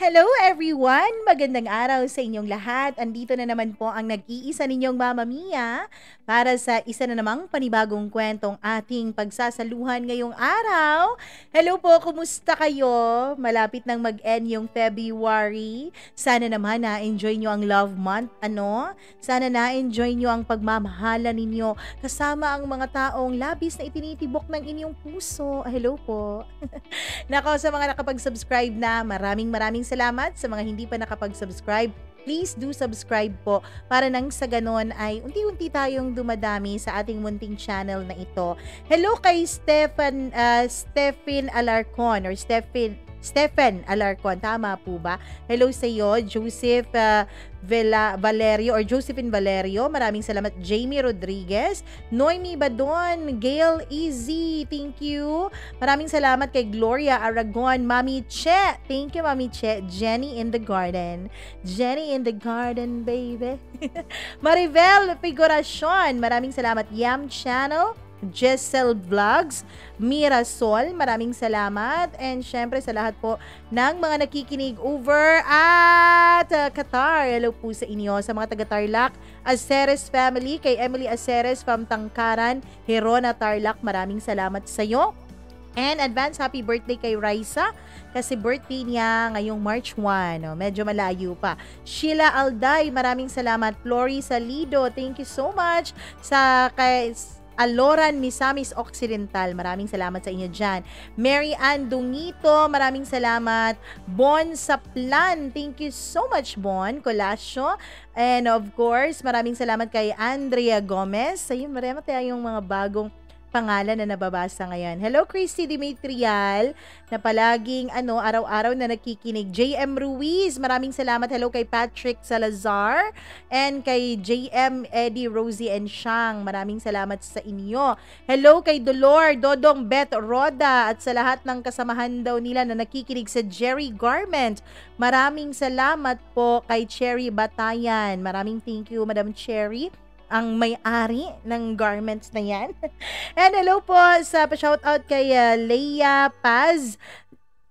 Hello everyone! Magandang araw sa inyong lahat. Andito na naman po ang nag-iisa ninyong Mama Mia para sa isa na namang panibagong kwentong ating pagsasaluhan ngayong araw. Hello po, kumusta kayo? Malapit nang mag-end yung February. Sana naman na-enjoy nyo ang Love Month, ano? Sana na-enjoy nyo ang pagmamahala ninyo kasama ang mga taong labis na itinitibok ng inyong puso. Hello po! Nako, sa mga nakapag-subscribe na, maraming salamat. Sa mga hindi pa nakapag-subscribe, please do subscribe po para nang sa ganon ay unti-unti tayong dumadami sa ating munting channel na ito. Hello kay Stephen Alarcon or Stephen Alarcon, tama po ba? Hello sa iyo, Joseph Valerio or Josephine Valerio. Maraming salamat. Jamie Rodriguez, Noemi Badon, Gail Easy, thank you. Maraming salamat kay Gloria Aragon, Mami Che. Thank you, Mami Che. Jenny in the garden. Jenny in the garden, baby. Maribel Figuracion, maraming salamat. Yam Channel, Jessel Vlogs, Mirasol, maraming salamat. And syempre sa lahat po ng mga nakikinig over at Qatar. Hello po sa inyo. Sa mga taga-Tarlac, Aceres family, kay Emily Aceres from Tangkaran, Herona Tarlac, maraming salamat sa iyo. And advance happy birthday kay Raisa kasi birthday niya ngayong March 1. No? Medyo malayo pa. Sheila Alday, maraming salamat. Flory Salido, thank you so much. Sa kay Aloran Misamis Occidental, maraming salamat sa inyo dyan. Mary Ann Dungito, maraming salamat. Bon Saplan, thank you so much, Bon Colasio. And of course, maraming salamat kay Andrea Gomez. Ayun, marami tayong mga bagong pangalan na nababasa ngayon. Hello, Christy Dimitrial, na palaging araw-araw na nakikinig. JM Ruiz, maraming salamat. Hello kay Patrick Salazar and kay JM Eddie, Rosie and Shang. Maraming salamat sa inyo. Hello kay Dolor, Dodong Beth Roda at sa lahat ng kasamahan daw nila na nakikinig sa Jerry Garment. Maraming salamat po kay Cherry Batayan. Maraming thank you, Madam Cherry, ang may-ari ng garments na yan. And hello po sa pa-shoutout kay Leia Paz,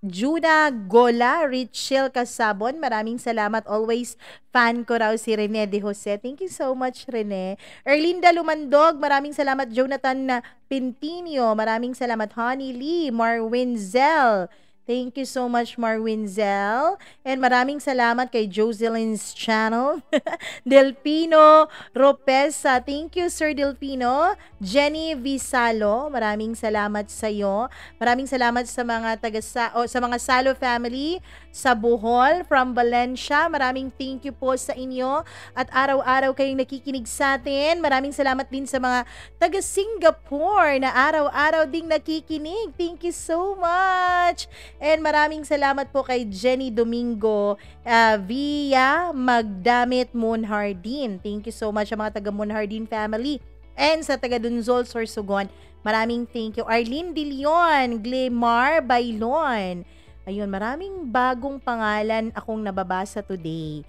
Juna Gola, Richel Casabon. Maraming salamat. Always fan ko raw si Rene De Jose. Thank you so much, Rene. Erlinda Lumandog, maraming salamat. Jonathan Pintinio, maraming salamat. Honey Lee, Marwin Zell, thank you so much, Marwin Zell. And maraming salamat kay Jocelyn's channel. Delpino Ropesa, thank you, Sir Delpino. Jenny Visalo, maraming salamat sa iyo. Maraming salamat sa mga sa mga Salo family sa Bohol from Valencia. Maraming thank you po sa inyo at araw-araw kayong nakikinig sa atin. Maraming salamat din sa mga taga Singapore na araw-araw ding nakikinig. Thank you so much. And maraming salamat po kay Jenny Domingo via Magdamit Monhardin. Thank you so much sa mga taga Monhardin family. And sa taga Dunzol, Sorsogon, maraming thank you. Arlene De Leon, Glemar Bailon. Ayun, maraming bagong pangalan akong nababasa today.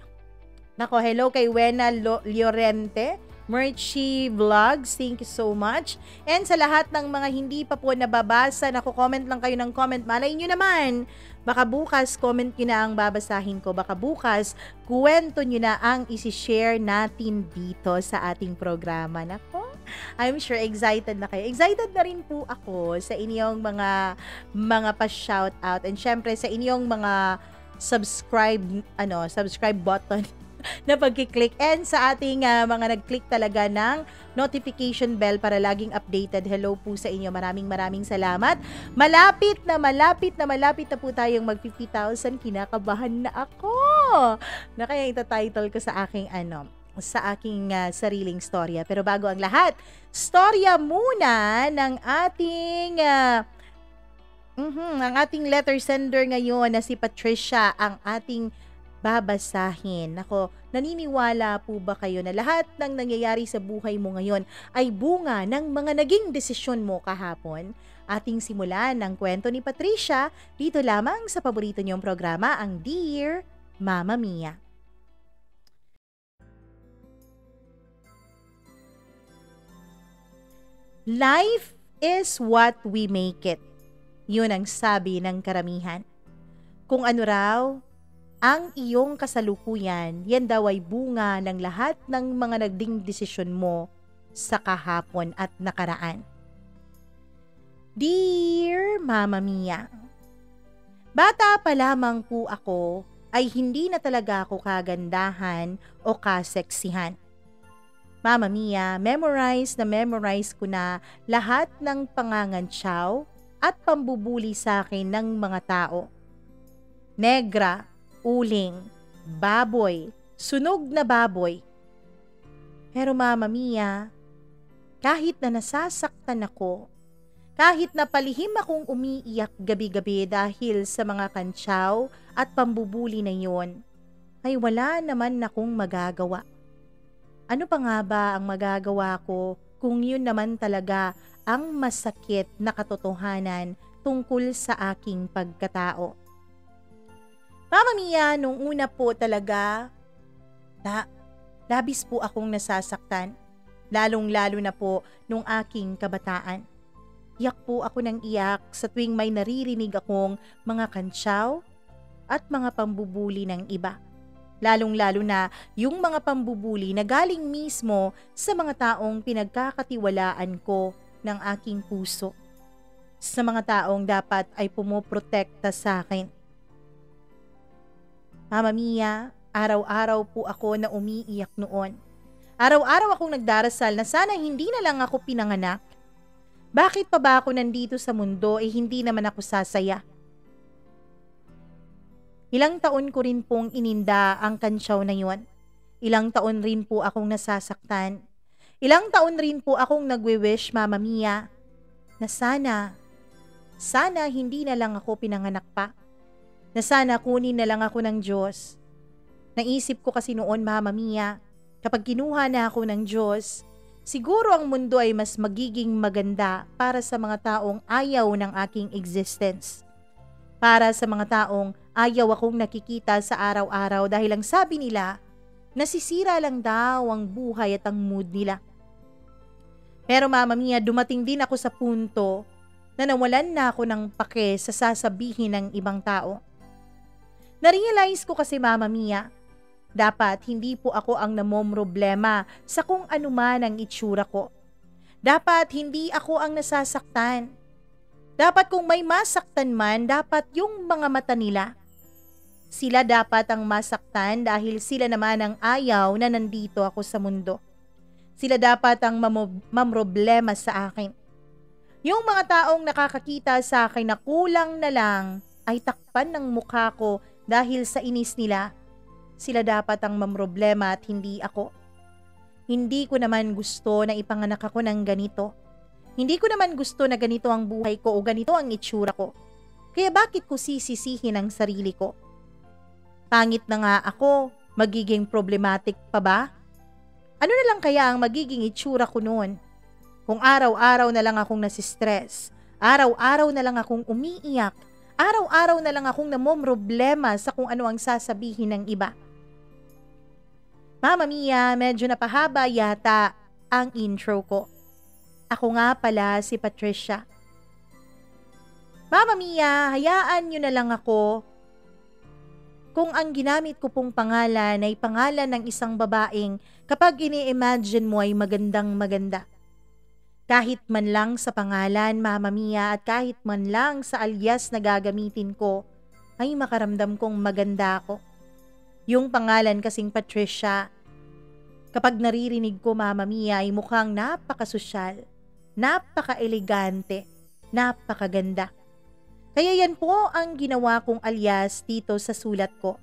Nako, hello kay Wena Llorente, Merchi Vlogs, thank you so much. And sa lahat ng mga hindi pa po nababasa, nako-comment lang kayo ng comment. Malay nyo naman, baka bukas comment nyo na ang babasahin ko. Baka bukas, kwento nyo na ang isi-share natin dito sa ating programa. Nako, I'm sure excited na kayo. Excited na rin po ako sa inyong mga pa-shoutout. And syempre sa inyong mga subscribe button na pagkiklik and sa ating mga nag-click talaga ng notification bell para laging updated. Hello po sa inyo. Maraming salamat. Malapit na po tayong mag 50,000. Kinakabahan na ako. Na kaya ita-title ko sa aking sariling storya. Pero bago ang lahat, storya muna ng ating ang ating letter sender ngayon na si Patricia ang ating babasahin. Ako, naniniwala po ba kayo na lahat ng nangyayari sa buhay mo ngayon ay bunga ng mga naging desisyon mo kahapon? Ating simulan ng kwento ni Patricia dito lamang sa paborito niyong programa, ang Dear Mama Mia. Life is what we make it. Yun ang sabi ng karamihan. Kung ano raw Ang iyong kasalukuyan, yan daw ay bunga ng lahat ng mga naging desisyon mo sa kahapon at nakaraan. Dear Mama Mia, bata pa lamang po ako ay hindi na talaga ako kagandahan o kaseksihan. Mama Mia, memorize ko na lahat ng pangangantsaw at pambubuli sa akin ng mga tao. Negra, uling, baboy, sunog na baboy. Pero Mama Mia, kahit na nasasaktan ako, kahit na palihim akong umiiyak gabi-gabi dahil sa mga kantsaw at pambubuli na yon, ay wala naman akong magagawa. Ano pa nga ba ang magagawa ko kung yun naman talaga ang masakit na katotohanan tungkol sa aking pagkatao? Mama Mia, nung una po talaga, labis po akong nasasaktan. Lalong-lalo na po nung aking kabataan. Iyak po ako ng iyak sa tuwing may naririnig akong mga kantsaw at mga pambubuli ng iba. Lalong-lalo na yung mga pambubuli na galing mismo sa mga taong pinagkakatiwalaan ko ng aking puso. Sa mga taong dapat ay pumoprotekta sa akin. Mama Mia, araw-araw po ako na umiiyak noon. Araw-araw akong nagdarasal na sana hindi na lang ako pinanganak. Bakit pa ba ako nandito sa mundo hindi naman ako sasaya? Ilang taon ko rin pong ininda ang kantsaw na yon. Ilang taon rin po akong nasasaktan. Ilang taon rin po akong nagwe-wish, Mama Mia, na sana hindi na lang ako pinanganak pa. Na sana kunin na lang ako ng Diyos. Naisip ko kasi noon, Mama Mia, kapag kinuha na ako ng Diyos, siguro ang mundo ay mas magiging maganda para sa mga taong ayaw ng aking existence. Para sa mga taong ayaw akong nakikita sa araw-araw dahil ang sabi nila, nasisira lang daw ang buhay at ang mood nila. Pero Mama Mia, dumating din ako sa punto na nawalan na ako ng pake sa sasabihin ng ibang tao. Narealize ko kasi, Mama Mia, dapat hindi po ako ang namomroblema sa kung ano man ang itsura ko. Dapat hindi ako ang nasasaktan. Dapat kung may masaktan man, dapat yung mga mata nila. Sila dapat ang masaktan dahil sila naman ang ayaw na nandito ako sa mundo. Sila dapat ang mamroblema sa akin. Yung mga taong nakakakita sa akin na kulang na lang ay takpan ng mukha ko dahil sa inis nila. Sila dapat ang mamroblema at hindi ako. Hindi ko naman gusto na ipanganak ako ng ganito. Hindi ko naman gusto na ganito ang buhay ko o ganito ang itsura ko. Kaya bakit ko sisisihin ang sarili ko? Pangit na nga ako, magiging problematic pa ba? Ano na lang kaya ang magiging itsura ko noon? Kung araw-araw na lang akong nasistress, araw-araw na lang akong umiiyak, araw-araw na lang akong namomroblema sa kung ano ang sasabihin ng iba. Mama Mia, medyo napahaba yata ang intro ko. Ako nga pala si Patricia. Mama Mia, hayaan nyo na lang ako kung ang ginamit ko pong pangalan ay pangalan ng isang babaeng kapag ini-imagine mo ay magandang-maganda. Kahit man lang sa pangalan, Mama Mia, at kahit man lang sa alias na gagamitin ko, ay makaramdam kong maganda ako. Yung pangalan kasing Patricia, kapag naririnig ko, Mama Mia, ay mukhang napakasosyal, napaka-elegante, napakaganda. Kaya yan po ang ginawa kong alias dito sa sulat ko.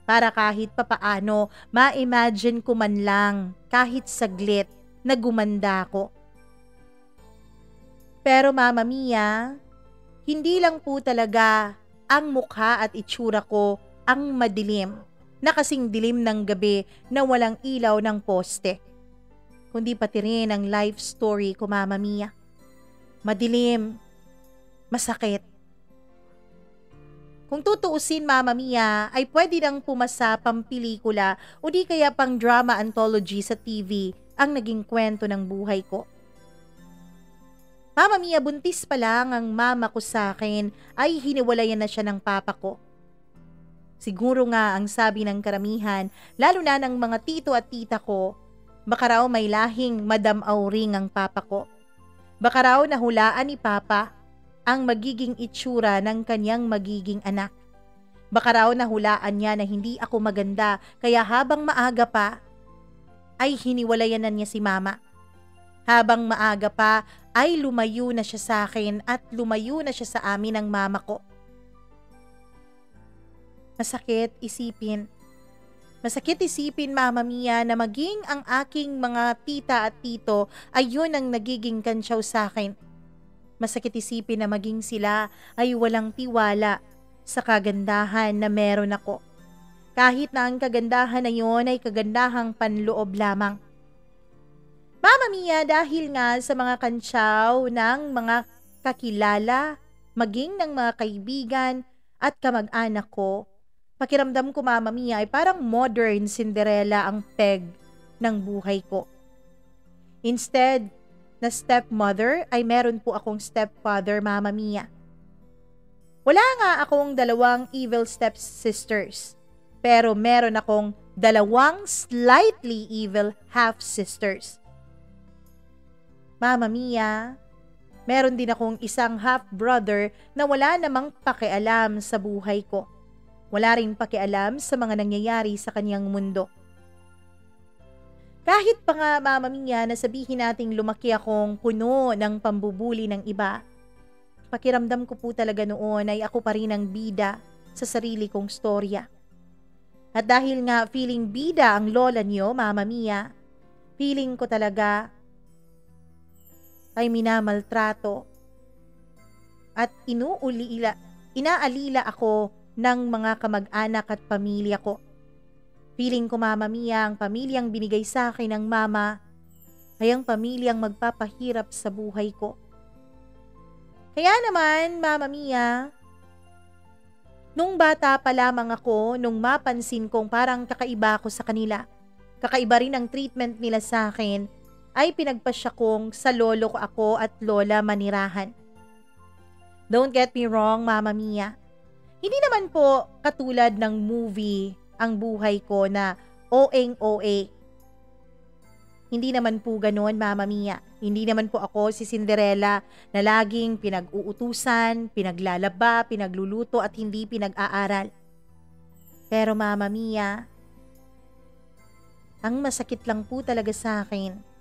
Para kahit papaano, ma-imagine ko man lang, kahit saglit, na gumanda ko. Pero Mama Mia, hindi lang po talaga ang mukha at itsura ko ang madilim, na kasing dilim ng gabi na walang ilaw ng poste. Kundi pati rin ang life story ko, Mama Mia. Madilim, masakit. Kung tutuusin, Mama Mia, ay pwede nang pumasa pang pelikula o di kaya pang drama anthology sa TV ang naging kwento ng buhay ko. Mama Mia, buntis pa lang ang mama ko sa akin ay hiniwalayan na siya ng papa ko. Siguro nga ang sabi ng karamihan, lalo na ng mga tito at tita ko, baka raw may lahing Madam Auring ang papa ko. Baka raw nahulaan ni Papa ang magiging itsura ng kanyang magiging anak. Baka raw nahulaan niya na hindi ako maganda kaya habang maaga pa ay hiniwalayan na niya si Mama. Habang maaga pa ay lumayo na siya sa akin at lumayo na siya sa amin ng mama ko. Masakit isipin. Masakit isipin, Mama Mia, na maging ang aking mga tita at tito ay yun ang nagiging kansyaw sa akin. Masakit isipin na maging sila ay walang tiwala sa kagandahan na meron ako. Kahit na ang kagandahan na yun ay kagandahang panloob lamang. Mama Mia, dahil nga sa mga kansyaw ng mga kakilala, maging ng mga kaibigan at kamag-anak ko, pakiramdam ko, Mama Mia, ay parang modern Cinderella ang peg ng buhay ko. Instead na stepmother, ay meron po akong stepfather, Mama Mia. Wala nga akong dalawang evil stepsisters, pero meron akong dalawang slightly evil half-sisters. Mama Mia, meron din akong isang half-brother na wala namang pakialam sa buhay ko. Wala ring pakialam sa mga nangyayari sa kanyang mundo. Kahit pa nga, Mama Mia, na sabihin nating lumaki akong puno ng pambubuli ng iba, pakiramdam ko po talaga noon ay ako pa rin ang bida sa sarili kong storya. At dahil nga feeling bida ang lola niyo, Mama Mia, feeling ko talaga ay minamaltrato at inaalila ako ng mga kamag-anak at pamilya ko. Feeling ko, Mama Mia, ang pamilyang binigay sa akin ng mama ay ang pamilyang magpapahirap sa buhay ko. Kaya naman, Mama Mia, nung bata pa lamang ako, nung mapansin kong parang kakaiba ako sa kanila, kakaiba rin ang treatment nila sa akin, ay pinagpasya kong sa lolo ko ako at lola manirahan. Don't get me wrong, Mama Mia. Hindi naman po katulad ng movie ang buhay ko na OA. Hindi naman po ganoon, Mama Mia. Hindi naman po ako si Cinderella na laging pinag-uutusan, pinaglalaba, pinagluluto at hindi pinag-aaral. Pero Mama Mia, ang masakit lang po talaga sa akin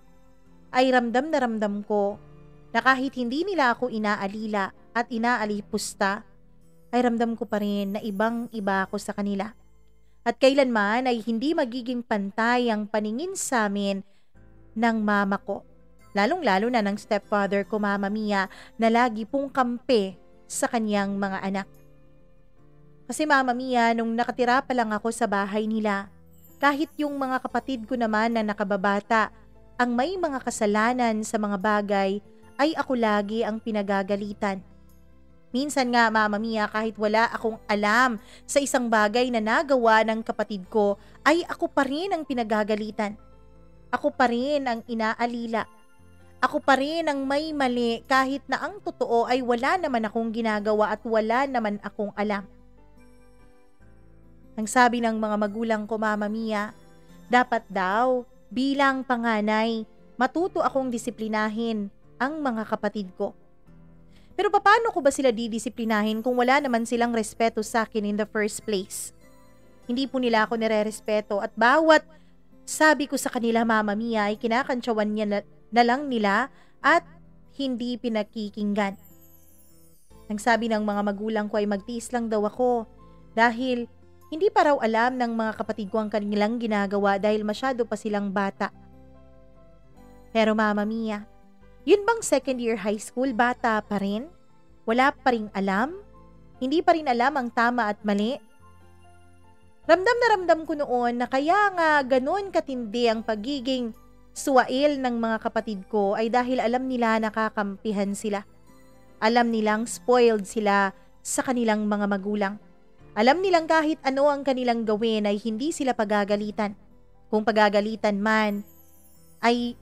ay ramdam na ramdam ko na kahit hindi nila ako inaalila at inaalipusta, ay ramdam ko pa rin na ibang-iba ako sa kanila. At kailanman ay hindi magiging pantay ang paningin sa amin ng mama ko. Lalong-lalo na ng stepfather ko, Mama Mia, na lagi pong kampe sa kanyang mga anak. Kasi Mama Mia, nung nakatira pa lang ako sa bahay nila, kahit yung mga kapatid ko naman na nakababata, ang may mga kasalanan sa mga bagay, ay ako lagi ang pinagagalitan. Minsan nga, Mama Mia, kahit wala akong alam sa isang bagay na nagawa ng kapatid ko, ay ako pa rin ang pinagagalitan. Ako pa rin ang inaalila. Ako pa rin ang may mali kahit na ang totoo ay wala naman akong ginagawa at wala naman akong alam. Ang sabi ng mga magulang ko, Mama Mia, dapat daw bilang panganay, matuto akong disiplinahin ang mga kapatid ko. Pero paano ko ba sila didisiplinahin kung wala naman silang respeto sa akin in the first place? Hindi po nila ako nire-respeto at bawat sabi ko sa kanila, Mama Mia, ay kinakantsawan niya na lang nila at hindi pinakikinggan. Ang sabi ng mga magulang ko ay magtiis lang daw ako dahil hindi pa raw alam ng mga kapatid ko ang kanilang ginagawa dahil masyado pa silang bata. Pero Mama Mia, yun bang second year high school, bata pa rin? Wala pa ring alam? Hindi pa rin alam ang tama at mali? Ramdam na ramdam ko noon na kaya nga ganun katindi ang pagiging suwail ng mga kapatid ko ay dahil alam nila nakakampihan sila. Alam nilang spoiled sila sa kanilang mga magulang. Alam nilang kahit ano ang kanilang gawin ay hindi sila pagagalitan. Kung pagagalitan man, ay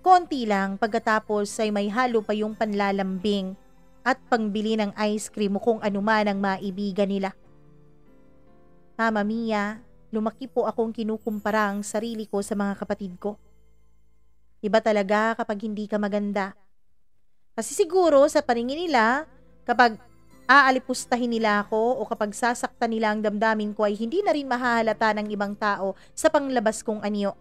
konti lang, pagkatapos ay may halo pa yung panlalambing at pangbili ng ice cream o kung ano man ang maibigan nila. Mama Mia, lumaki po akong kinukumpara ang sarili ko sa mga kapatid ko. Iba talaga kapag hindi ka maganda. Kasi siguro sa paningin nila, kapag aalipustahin nila ako o kapag sasaktan nila ang damdamin ko ay hindi na rin mahahalata ng ibang tao sa panglabas kong anyo.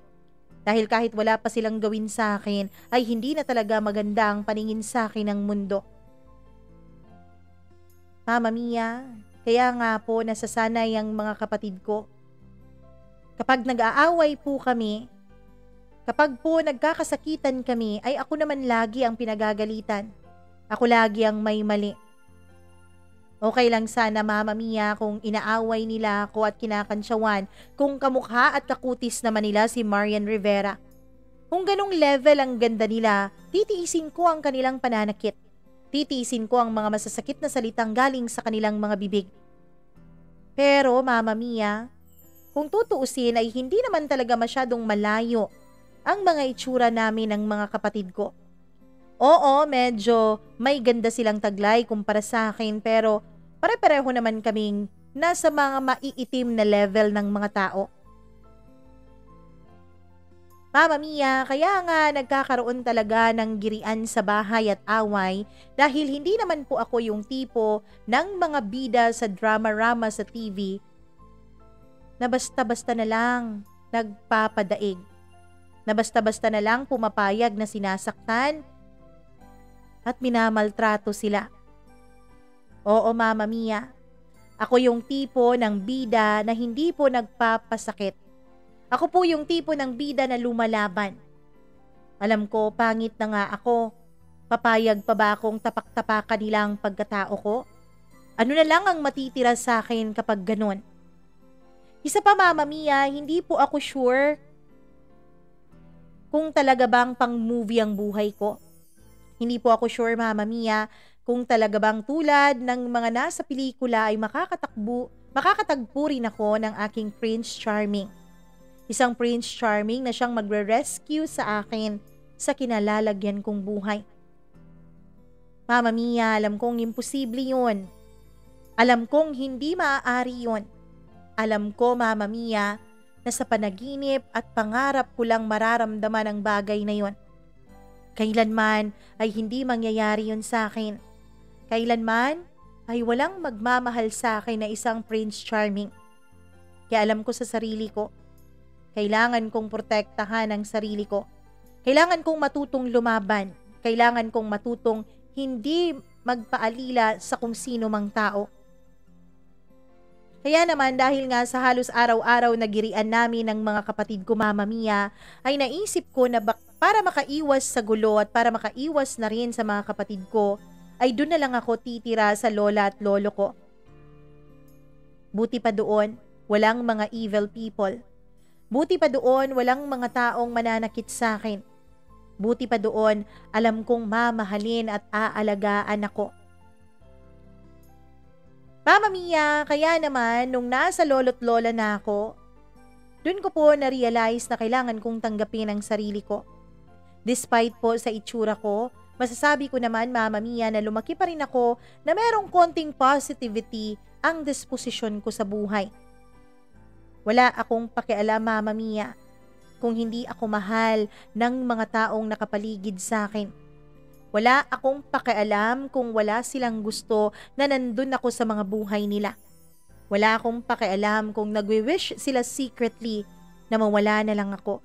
Dahil kahit wala pa silang gawin sa akin, ay hindi na talaga maganda ang paningin sa akin ng mundo. Mama Mia, kaya nga po nasasanay ang mga kapatid ko. Kapag nag-aaway po kami, kapag po nagkakasakitan kami, ay ako naman lagi ang pinagagalitan. Ako lagi ang may mali. Okay lang sana Mama Mia kung inaaway nila ako at kinakantsawan kung kamukha at kakutis naman nila si Marian Rivera. Kung ganong level ang ganda nila, titiisin ko ang kanilang pananakit. Titiisin ko ang mga masasakit na salitang galing sa kanilang mga bibig. Pero Mama Mia, kung tutuusin ay hindi naman talaga masyadong malayo ang mga itsura namin ng mga kapatid ko. Oo, medyo may ganda silang taglay kumpara sa akin pero pare-pareho naman kaming nasa mga maiitim na level ng mga tao. Mama Mia, kaya nga nagkakaroon talaga ng girian sa bahay at away dahil hindi naman po ako yung tipo ng mga bida sa drama-rama sa TV na basta-basta na lang nagpapadaig. Na basta-basta na lang pumapayag na sinasaktan at minamaltrato sila. Oo, Mama Mia. Ako yung tipo ng bida na hindi po nagpapasakit. Ako po yung tipo ng bida na lumalaban. Alam ko, pangit na nga ako. Papayag pa ba akong tapak-tapakan nila ang pagkatao ko? Ano na lang ang matitira sa akin kapag ganun? Isa pa Mama Mia, hindi po ako sure kung talaga bang pang movie ang buhay ko. Hindi po ako sure Mama Mia kung talaga bang tulad ng mga nasa pelikula ay makakatagpo rin ako ng aking Prince Charming. Isang Prince Charming na siyang magre-rescue sa akin sa kinalalagyan kong buhay. Mama Mia, alam kong imposible yun. Alam kong hindi maaari yun. Alam ko, Mama Mia, na sa panaginip at pangarap ko lang mararamdaman ang bagay na yun. Kailanman ay hindi mangyayari yun sa akin. Kailanman ay walang magmamahal sa akin na isang Prince Charming. Kaya alam ko sa sarili ko, kailangan kong protektahan ang sarili ko. Kailangan kong matutong lumaban. Kailangan kong matutong hindi magpaalila sa kung sino mang tao. Kaya naman dahil nga sa halos araw-araw na girian namin ng mga kapatid ko Mama Mia, ay naisip ko na para makaiwas sa gulo at para makaiwas na rin sa mga kapatid ko, ay doon na lang ako titira sa lola at lolo ko. Buti pa doon, walang mga evil people. Buti pa doon, walang mga taong mananakit sa akin. Buti pa doon, alam kong mamahalin at aalagaan ako. Mama Mia, kaya naman nung nasa lolo't lola na ako, dun ko po na-realize na kailangan kong tanggapin ang sarili ko. Despite po sa itsura ko, masasabi ko naman Mama Mia na lumaki pa rin ako na merong konting positivity ang disposisyon ko sa buhay. Wala akong pakialam Mama Mia kung hindi ako mahal ng mga taong nakapaligid sa akin. Wala akong pakialam kung wala silang gusto na nandun ako sa mga buhay nila. Wala akong pakialam kung nagwi-wish sila secretly na mawala na lang ako.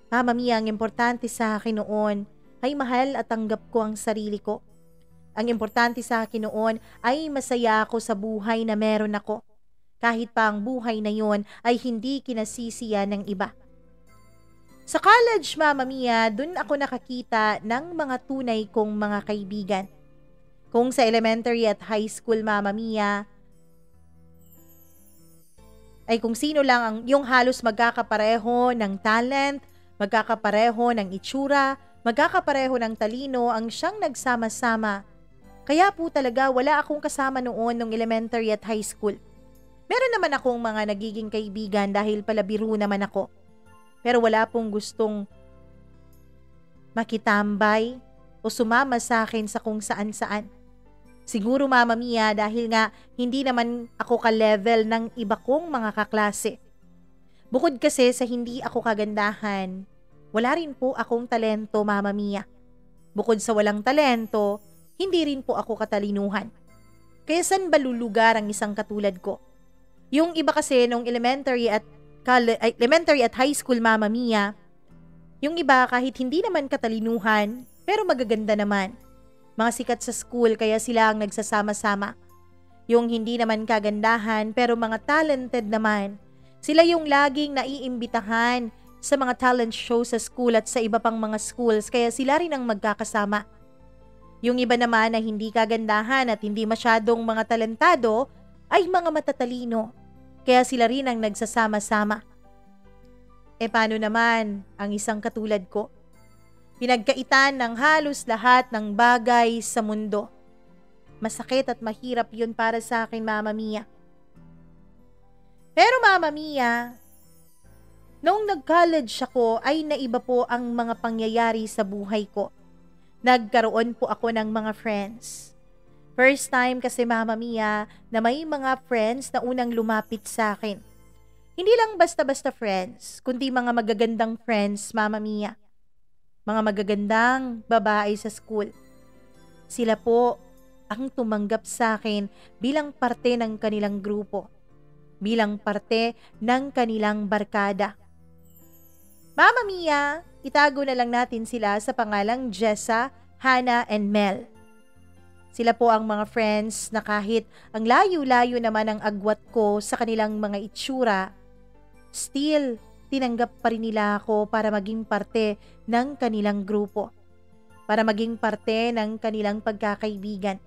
Mama Mia, ang importante sa akin noon ay mahal at tanggap ko ang sarili ko. Ang importante sa akin noon ay masaya ako sa buhay na meron ako. Kahit pa ang buhay na yon ay hindi kinasisiya ng iba. Sa college, Mama Mia, dun ako nakakita ng mga tunay kong mga kaibigan. Kung sa elementary at high school, Mama Mia, ay kung sino lang yung halos magkakapareho ng talent, magkakapareho ng itsura, magkakapareho ng talino ang siyang nagsama-sama. Kaya po talaga wala akong kasama noon nung elementary at high school. Meron naman akong mga nagiging kaibigan dahil palabiro naman ako. Pero wala pong gustong makitambay o sumama sa akin sa kung saan-saan. Siguro Mama Mia dahil nga hindi naman ako ka-level ng iba kong mga kaklase. Bukod kasi sa hindi ako kagandahan, wala rin po akong talento Mama Mia. Bukod sa walang talento, hindi rin po ako katalinuhan. Kaya saan ba lulugar ang isang katulad ko? Yung iba kasi nung elementary at high school Mama Mia, yung iba kahit hindi naman katalinuhan, pero magaganda naman. Mga sikat sa school kaya sila ang nagsasama-sama. Yung hindi naman kagandahan pero mga talented naman, sila yung laging naiimbitahan sa mga talent show sa school at sa iba pang mga schools kaya sila rin ang magkakasama. Yung iba naman na hindi kagandahan at hindi masyadong mga talentado ay mga matatalino kaya sila rin ang nagsasama-sama. Paano naman ang isang katulad ko? Pinagkaitan ng halos lahat ng bagay sa mundo. Masakit at mahirap yun para sa akin, Mama Mia. Pero Mama Mia, noong nag-college ako ay naiba po ang mga pangyayari sa buhay ko. Nagkaroon po ako ng mga friends. First time kasi Mama Mia na may mga friends na unang lumapit sa akin. Hindi lang basta-basta friends, kundi mga magagandang friends, Mama Mia. Mga magagandang babae sa school. Sila po ang tumanggap sa akin bilang parte ng kanilang grupo. Bilang parte ng kanilang barkada. Mama Mia, itago na lang natin sila sa pangalang Jessa, Hannah, and Mel. Sila po ang mga friends na kahit ang layo-layo naman ang agwat ko sa kanilang mga itsura, still, tinanggap pa rin nila ako para maging parte ng kanilang grupo. Para maging parte ng kanilang pagkakaibigan.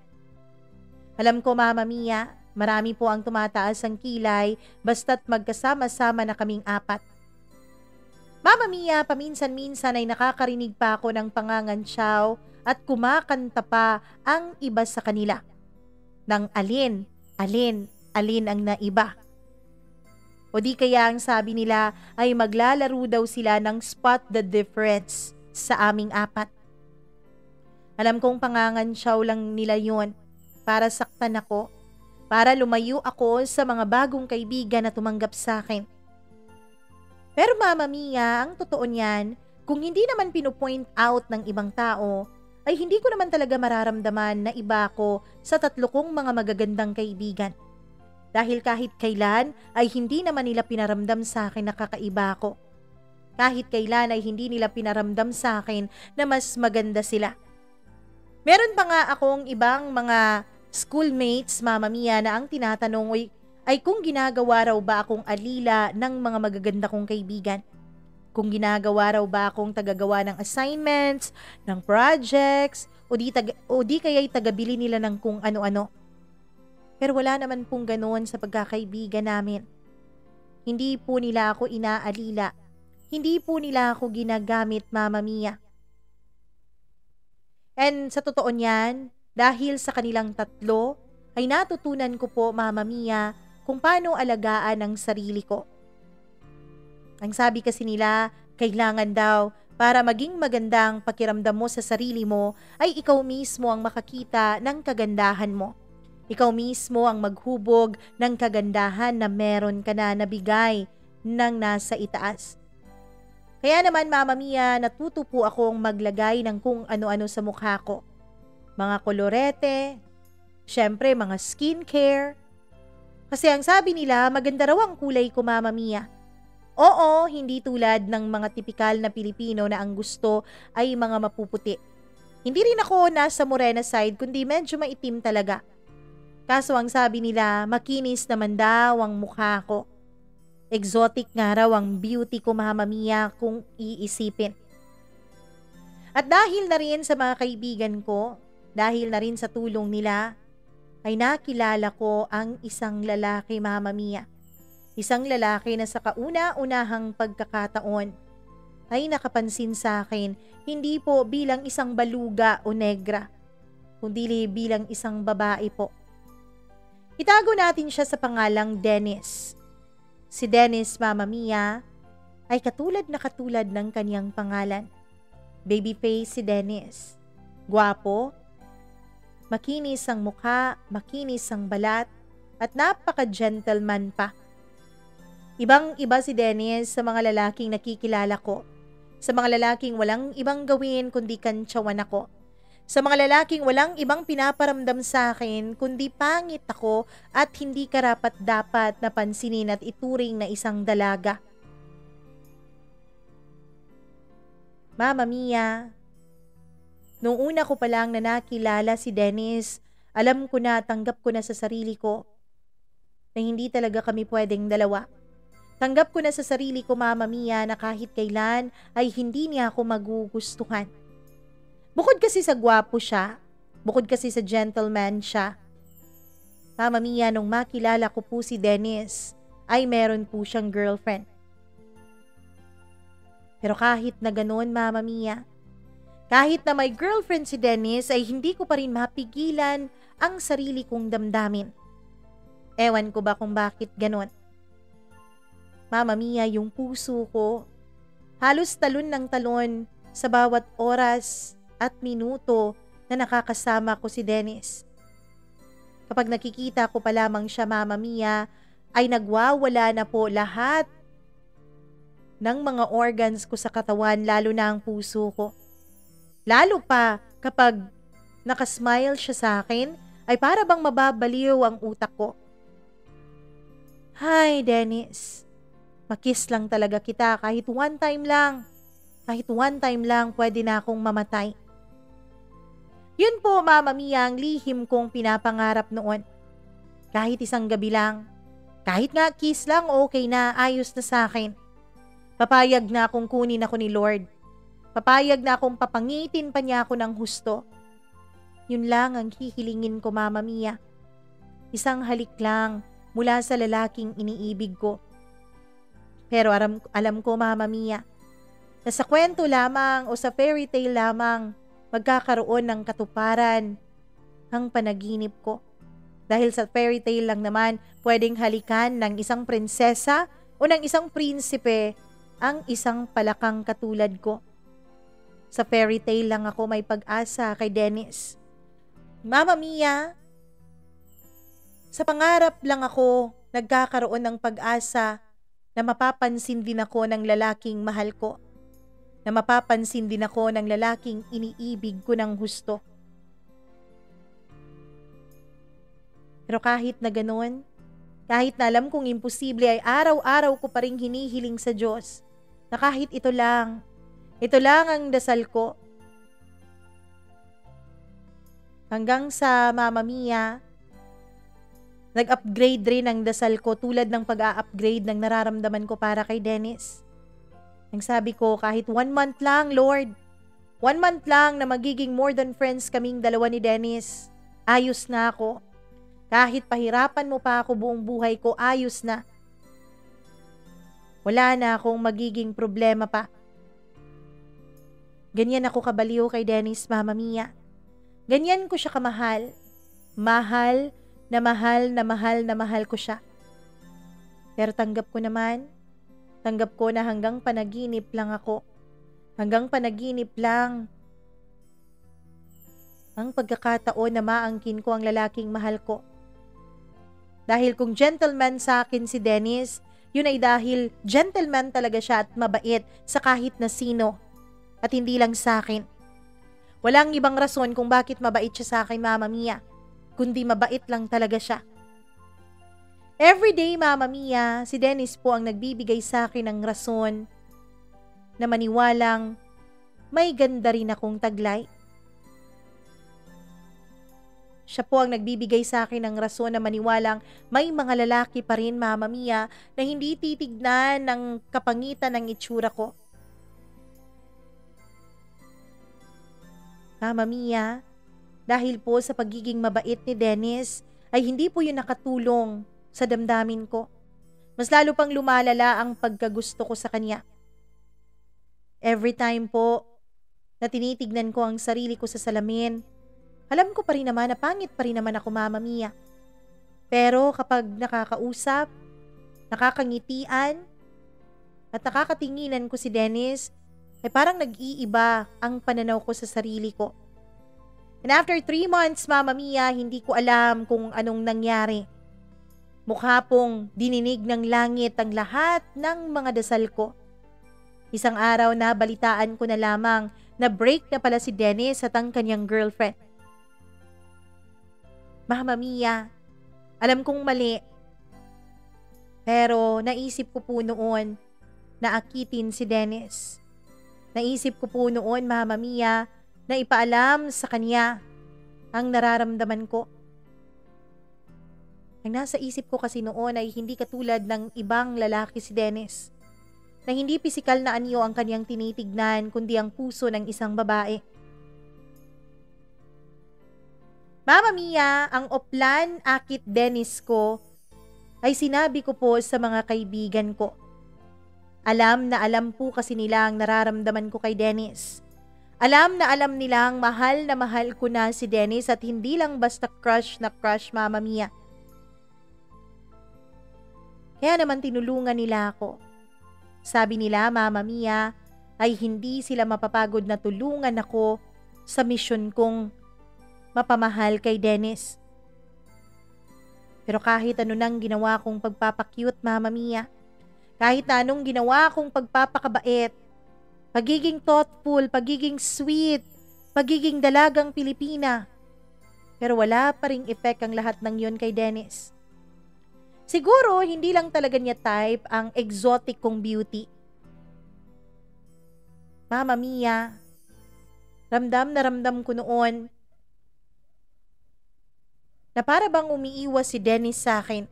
Alam ko Mama Mia, marami po ang tumataas ang kilay basta't magkasama-sama na kaming apat. Mama Mia, paminsan-minsan ay nakakarinig pa ako ng pangangantsaw at kumakanta pa ang iba sa kanila. Nang alin ang naiba. O di kaya ang sabi nila ay maglalaro daw sila ng spot the difference sa aming apat. Alam kong pangangantsaw lang nila yon para saktan ako, para lumayo ako sa mga bagong kaibigan na tumanggap sa akin. Pero Mama Mia, ang totoo niyan, kung hindi naman pinupoint out ng ibang tao, ay hindi ko naman talaga mararamdaman na iba ako sa tatlo kong mga magagandang kaibigan. Dahil kahit kailan ay hindi naman nila pinaramdam sa akin na kakaiba ako. Kahit kailan ay hindi nila pinaramdam sa akin na mas maganda sila. Meron pa nga akong ibang mga schoolmates, Mama Mia, na ang tinatanong ay kung ginagawa raw ba akong alila ng mga magaganda kong kaibigan. Kung ginagawa raw ba akong tagagawa ng assignments, ng projects, o di kaya'y tagabili nila ng kung ano-ano. Pero wala naman pong ganoon sa pagkakaibigan namin. Hindi po nila ako inaalila. Hindi po nila ako ginagamit, Mama Mia. And sa totoo niyan, dahil sa kanilang tatlo, ay natutunan ko po, Mama Mia, kung paano alagaan ang sarili ko. Ang sabi kasi nila, kailangan daw para maging magandang pakiramdam mo sa sarili mo ay ikaw mismo ang makakita ng kagandahan mo. Ikaw mismo ang maghubog ng kagandahan na meron ka na nabigay ng nasa itaas. Kaya naman Mama Mia, natuto po akong maglagay ng kung ano-ano sa mukha ko. Mga kolorete, syempre mga skincare. Kasi ang sabi nila, maganda raw ang kulay ko Mama Mia. Oo, hindi tulad ng mga tipikal na Pilipino na ang gusto ay mga mapuputi. Hindi rin ako nasa morena side kundi medyo maitim talaga. Kaso ang sabi nila, makinis naman daw ang mukha ko. Exotic nga raw ang beauty ko Mama Mia kung iisipin. At dahil na rin sa mga kaibigan ko, dahil na rin sa tulong nila, ay nakilala ko ang isang lalaki Mama Mia. Isang lalaki na sa kauna-unahang pagkakataon ay nakapansin sa akin hindi po bilang isang baluga o negra, kundi bilang isang babae po. Itago natin siya sa pangalang Dennis. Si Dennis, Mama Mia, ay katulad ng kaniyang pangalan. Babyface si Dennis. Gwapo, Makinis ang mukha, makinis ang balat, at napaka-gentleman pa. Ibang-iba si Dennis sa mga lalaking nakikilala ko. Sa mga lalaking walang ibang gawin kundi kantsawan ako. Sa mga lalaking walang ibang pinaparamdam sa akin kundi pangit ako at hindi karapat-dapat na pansinin at ituring na isang dalaga. Mama Mia, nung una ko pa lang na nakilala si Dennis, alam ko na, tanggap ko na sa sarili ko na hindi talaga kami pwedeng dalawa. Tanggap ko na sa sarili ko, Mama Mia, na kahit kailan ay hindi niya ako magugustuhan. Bukod kasi sa gwapo siya, bukod kasi sa gentleman siya, Mama Mia, nung makilala ko po si Dennis, ay meron po siyang girlfriend. Pero kahit na ganoon, Mama Mia, kahit na may girlfriend si Dennis, ay hindi ko pa rin mapigilan ang sarili kong damdamin. Ewan ko ba kung bakit ganoon. Mama Mia, yung puso ko, halos talon ng talon sa bawat oras at minuto na nakakasama ko si Dennis. Kapag nakikita ko pa lamang siya, Mama Mia, ay nagwawala na po lahat ng mga organs ko sa katawan, lalo na ang puso ko. Lalo pa kapag nakasmile siya sa akin, ay para bang mababaliw ang utak ko. Hi, Dennis. Makiss lang talaga kita kahit one time lang. Kahit one time lang, pwede na akong mamatay. Yun po, Mama Mia, ang lihim kong pinapangarap noon. Kahit isang gabi lang, kahit nga kiss lang, okay na, ayos na sa akin. Papayag na akong kunin ako ni Lord. Papayag na akong papangitin pa niya ako ng husto. Yun lang ang hihilingin ko, Mama Mia. Isang halik lang mula sa lalaking iniibig ko. Pero alam ko, Mama Mia, na sa kwento lamang o sa fairy tale lamang magkakaroon ng katuparan ang panaginip ko. Dahil sa fairy tale lang naman pwedeng halikan ng isang prinsesa o ng isang prinsipe ang isang palakang katulad ko. Sa fairy tale lang ako may pag-asa kay Dennis. Mama Mia, sa pangarap lang ako nagkakaroon ng pag-asa na mapapansin din ako ng lalaking mahal ko. Na mapapansin din ako ng lalaking iniibig ko ng husto. Pero kahit na ganoon, kahit na alam kong imposible, ay araw-araw ko pa rin hinihiling sa Diyos na kahit ito lang ang dasal ko. Hanggang sa, Mama Mia, nag-upgrade rin ang dasal ko tulad ng pag-a-upgrade ng nararamdaman ko para kay Dennis. Ang sabi ko, kahit 1 month lang, Lord. 1 month lang na magiging more than friends kaming dalawa ni Dennis. Ayos na ako. Kahit pahirapan mo pa ako buong buhay ko, ayos na. Wala na akong magiging problema pa. Ganyan ako kabaliw kay Dennis, Mama Mia. Ganyan ko siya kamahal. Mahal na mahal na mahal na mahal ko siya. Pero tanggap ko na hanggang panaginip lang ako. Hanggang panaginip lang ang pagkakataon na maangkin ko ang lalaking mahal ko. Dahil kung gentleman sa akin si Dennis, yun ay dahil gentleman talaga siya at mabait sa kahit na sino. At hindi lang sa akin. Walang ibang rason kung bakit mabait siya sa akin, Mama Mia, kundi mabait lang talaga siya. Everyday, Mama Mia, si Dennis po ang nagbibigay sa akin ng rason na maniwalang may ganda rin akong taglay. Siya po ang nagbibigay sa akin ng rason na maniwalang may mga lalaki pa rin, Mama Mia, na hindi titignan ng kapangitan ng itsura ko. Mama Mia, dahil po sa pagiging mabait ni Dennis, ay hindi po yun nakatulong sa damdamin ko. Mas lalo pang lumalala ang pagkagusto ko sa kanya. Every time po na tinitignan ko ang sarili ko sa salamin, alam ko pa rin naman na pangit pa rin naman ako, Mama Mia. Pero kapag nakakausap, nakakangitian, at nakakatinginan ko si Dennis, ay parang nag-iiba ang pananaw ko sa sarili ko. And after 3 months, Mama Mia, hindi ko alam kung anong nangyari. Mukha pong dininig ng langit ang lahat ng mga dasal ko. Isang araw na balitaan ko na lamang na break na pala si Dennis at ang kanyang girlfriend. Mama Mia, alam kong mali. Pero naisip ko po noon na akitin si Dennis. Naisip ko po noon, Mama Mia, na ipaalam sa kanya ang nararamdaman ko. Ang nasa isip ko kasi noon ay hindi katulad ng ibang lalaki si Dennis, na hindi pisikal na anyo ang kanyang tinitignan kundi ang puso ng isang babae. Mama Mia, ang oplan akit Dennis ko ay sinabi ko po sa mga kaibigan ko. Alam na alam po kasi nila ang nararamdaman ko kay Dennis. Alam na alam nilang mahal na mahal ko na si Dennis at hindi lang basta crush na crush, Mama Mia. Kaya naman tinulungan nila ako. Sabi nila, Mama Mia, ay hindi sila mapapagod na tulungan ako sa misyon kong mapamahal kay Dennis. Pero kahit ano nang ginawa kong pagpapakyut, Mama Mia, kahit anong ginawa kong pagpapakabait, pagiging thoughtful, pagiging sweet, pagiging dalagang Pilipina, pero wala pa ring effect ang lahat ng yon kay Dennis. Siguro, hindi lang talaga niya type ang exotic kong beauty. Mama Mia, ramdam na ramdam ko noon na para bang umiiwas si Dennis sa akin.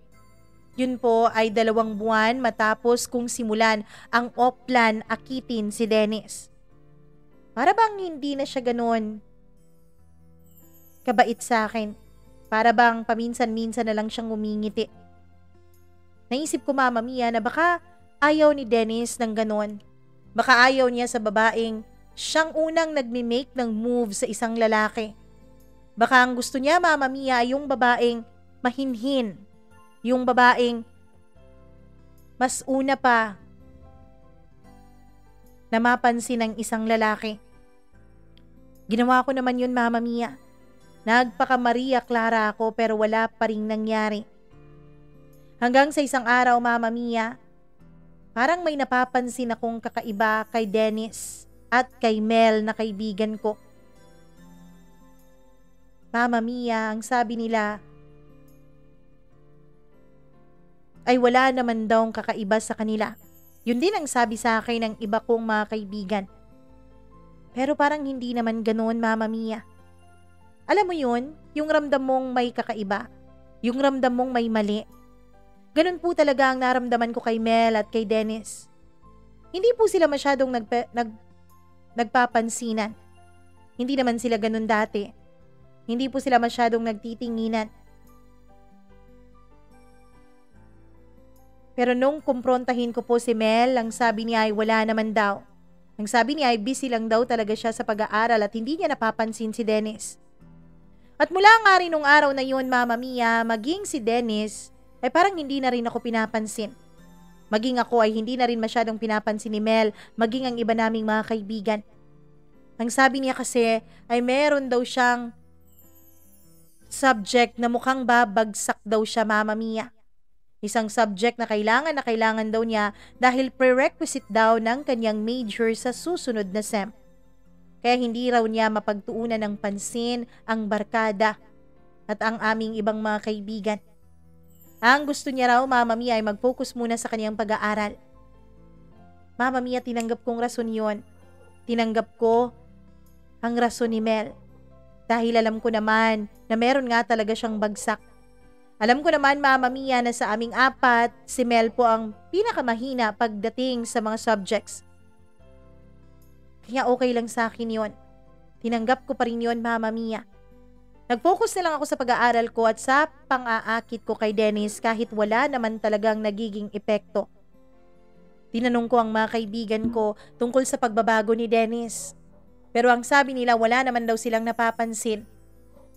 Yun po ay 2 buwan matapos kong simulan ang oplan akitin si Dennis. Para bang hindi na siya ganoon kabait sa akin. Para bang paminsan-minsan na lang siyang umingiti. Naisip ko, Mama Mia, na baka ayaw ni Dennis ng ganon. Baka ayaw niya sa babaeng siyang unang nagme-make ng move sa isang lalaki. Baka ang gusto niya, Mama Mia, ay yung babaeng mahinhin. Yung babaeng mas una pa na mapansin ng isang lalaki. Ginawa ko naman yun, Mama Mia. Nagpaka Maria Clara ako pero wala pa ring nangyari. Hanggang sa isang araw, Mama Mia, parang may napapansin akong kakaiba kay Dennis at kay Mel na kaibigan ko. Mama Mia, ang sabi nila ay wala naman daw kakaiba sa kanila. Yun din ang sabi sa akin ng iba kong mga kaibigan. Pero parang hindi naman ganoon, Mama Mia. Alam mo yun, yung ramdam mong may kakaiba, yung ramdam mong may mali. Ganun po talaga ang naramdaman ko kay Mel at kay Dennis. Hindi po sila masyadong nagpapansinan. Hindi naman sila ganun dati. Hindi po sila masyadong nagtitinginan. Pero nung kumprontahin ko po si Mel, ang sabi niya ay wala naman daw. Ang sabi niya ay busy lang daw talaga siya sa pag-aaral at hindi niya napapansin si Dennis. At mula nga rin nung araw na yun, Mama Mia, maging si Dennis ay parang hindi na rin ako pinapansin. Maging ako ay hindi na rin masyadong pinapansin ni Mel, maging ang iba naming mga kaibigan. Ang sabi niya kasi ay meron daw siyang subject na mukhang babagsak daw siya, Mama Mia. Isang subject na kailangan daw niya dahil prerequisite daw ng kanyang major sa susunod na SEM. Kaya hindi raw niya mapagtuunan ng pansin ang barkada at ang aming ibang mga kaibigan. Ang gusto niya raw, Mama Mia, ay mag-focus muna sa kanyang pag-aaral. Mama Mia, tinanggap kong rason yon. Tinanggap ko ang rason ni Mel. Dahil alam ko naman na meron nga talaga siyang bagsak. Alam ko naman, Mama Mia, na sa aming 4, si Mel po ang pinakamahina pagdating sa mga subjects. Kaya okay lang sa akin yon. Tinanggap ko pa rin yon, Mama Mia. Nag-focus na lang ako sa pag-aaral ko at sa pang-aakit ko kay Dennis kahit wala naman talagang nagiging epekto. Tinanong ko ang mga kaibigan ko tungkol sa pagbabago ni Dennis. Pero ang sabi nila wala naman daw silang napapansin.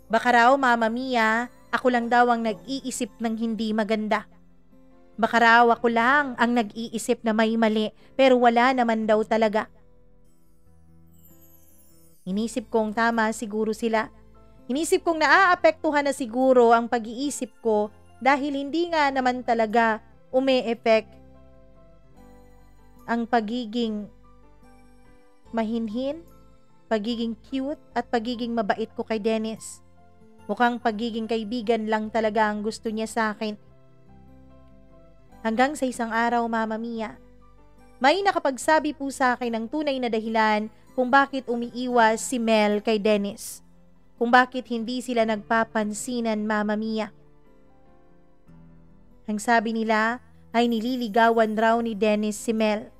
Baka raw, Mama Mia, ako lang daw ang nag-iisip ng hindi maganda. Baka raw ako lang ang nag-iisip na may mali pero wala naman daw talaga. Inisip kong tama siguro sila. Inisip kong naaapektuhan na siguro ang pag-iisip ko dahil hindi nga naman talaga umi-effect ang pagiging mahinhin, pagiging cute at pagiging mabait ko kay Dennis. Mukhang pagiging kaibigan lang talaga ang gusto niya sa akin. Hanggang sa isang araw, Mama Mia, may nakapagsabi po sa akin ng tunay na dahilan kung bakit umiiwas si Mel kay Dennis. Kung bakit hindi sila nagpapansinan, Mama Mia. Ang sabi nila ay nililigawan raw ni Dennis si Mel.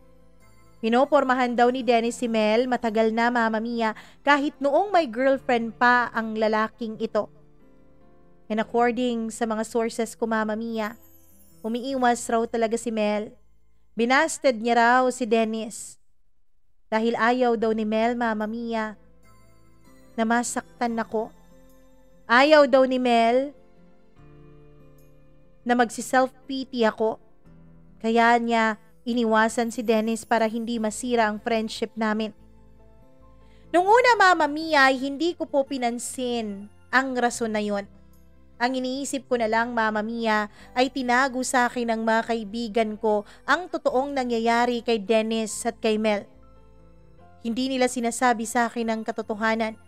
Pinopormahan daw ni Dennis si Mel matagal na, Mama Mia, kahit noong may girlfriend pa ang lalaking ito. And according sa mga sources ko, Mama Mia, umiiwas raw talaga si Mel. Binasted niya raw si Dennis. Dahil ayaw daw ni Mel, Mama Mia, na masaktan ako. Ayaw daw ni Mel na magsi-self-pity ako. Kaya niya iniwasan si Dennis para hindi masira ang friendship namin. Nung una, Mama Mia, ay hindi ko po pinansin ang rason na yon. Ang iniisip ko na lang, Mama Mia, ay tinago sa akin ng mga kaibigan ko ang totoong nangyayari kay Dennis at kay Mel. Hindi nila sinasabi sa akin ang katotohanan.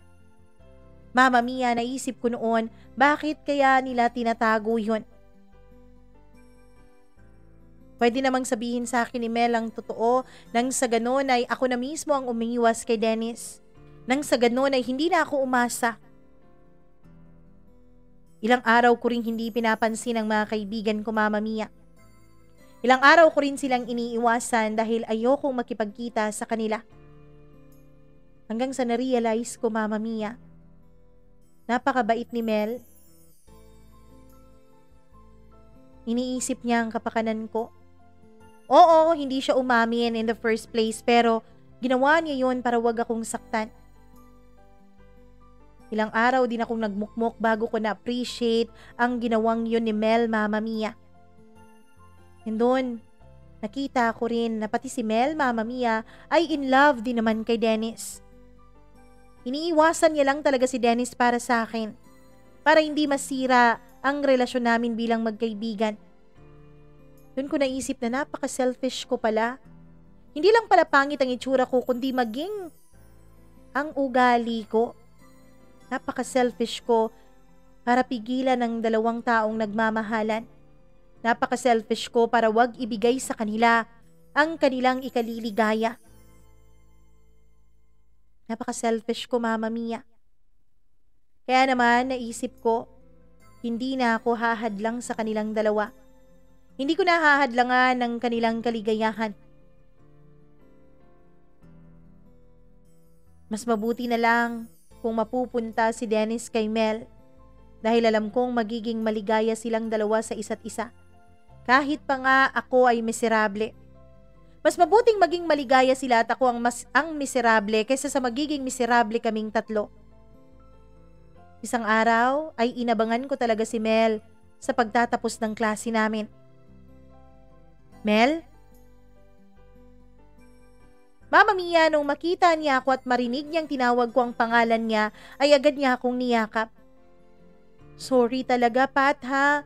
Mama Mia, naisip ko noon, bakit kaya nila tinatago yun? Pwede namang sabihin sa akin ni Mel ang totoo, nang sa ganon ay ako na mismo ang umiiwas kay Dennis. Nang sa ganon ay hindi na ako umasa. Ilang araw ko rin hindi pinapansin ang mga kaibigan ko, Mama Mia. Ilang araw ko rin silang iniiwasan dahil ayokong makipagkita sa kanila. Hanggang sa na-realize ko, Mama Mia, napakabait ni Mel. Iniisip niya ang kapakanan ko. Oo, hindi siya umamin in the first place, pero ginawa niya yon para wag akong saktan. Ilang araw din akong nagmukmok bago ko na-appreciate ang ginawang yun ni Mel, Mama Mia. And doon, nakita ko rin na pati si Mel, Mama Mia, ay in love din naman kay Dennis. Iniiwasan niya lang talaga si Dennis para sa akin, para hindi masira ang relasyon namin bilang magkaibigan. Doon ko naisip na napaka-selfish ko pala. Hindi lang pala pangit ang itsura ko, kundi maging ang ugali ko. Napaka-selfish ko para pigilan ng dalawang taong nagmamahalan. Napaka-selfish ko para wag ibigay sa kanila ang kanilang ikaliligaya. Napaka-selfish ko, Mama Mia. Kaya naman naisip ko, hindi na ako hahadlang sa kanilang dalawa. Hindi ko na hahadlangan ng kanilang kaligayahan. Mas mabuti na lang kung mapupunta si Dennis kay Mel dahil alam kong magiging maligaya silang dalawa sa isa't isa. Kahit pa nga ako ay miserable. Mas mabuting maging maligaya sila at ako ang miserable kaysa sa magiging miserable kaming tatlo. Isang araw ay inabangan ko talaga si Mel sa pagtatapos ng klase namin. Mel? Mama Mia, nung makita niya ako at marinig niyang tinawag ko ang pangalan niya, ay agad niya akong niyakap. Sorry talaga, Pat, ha?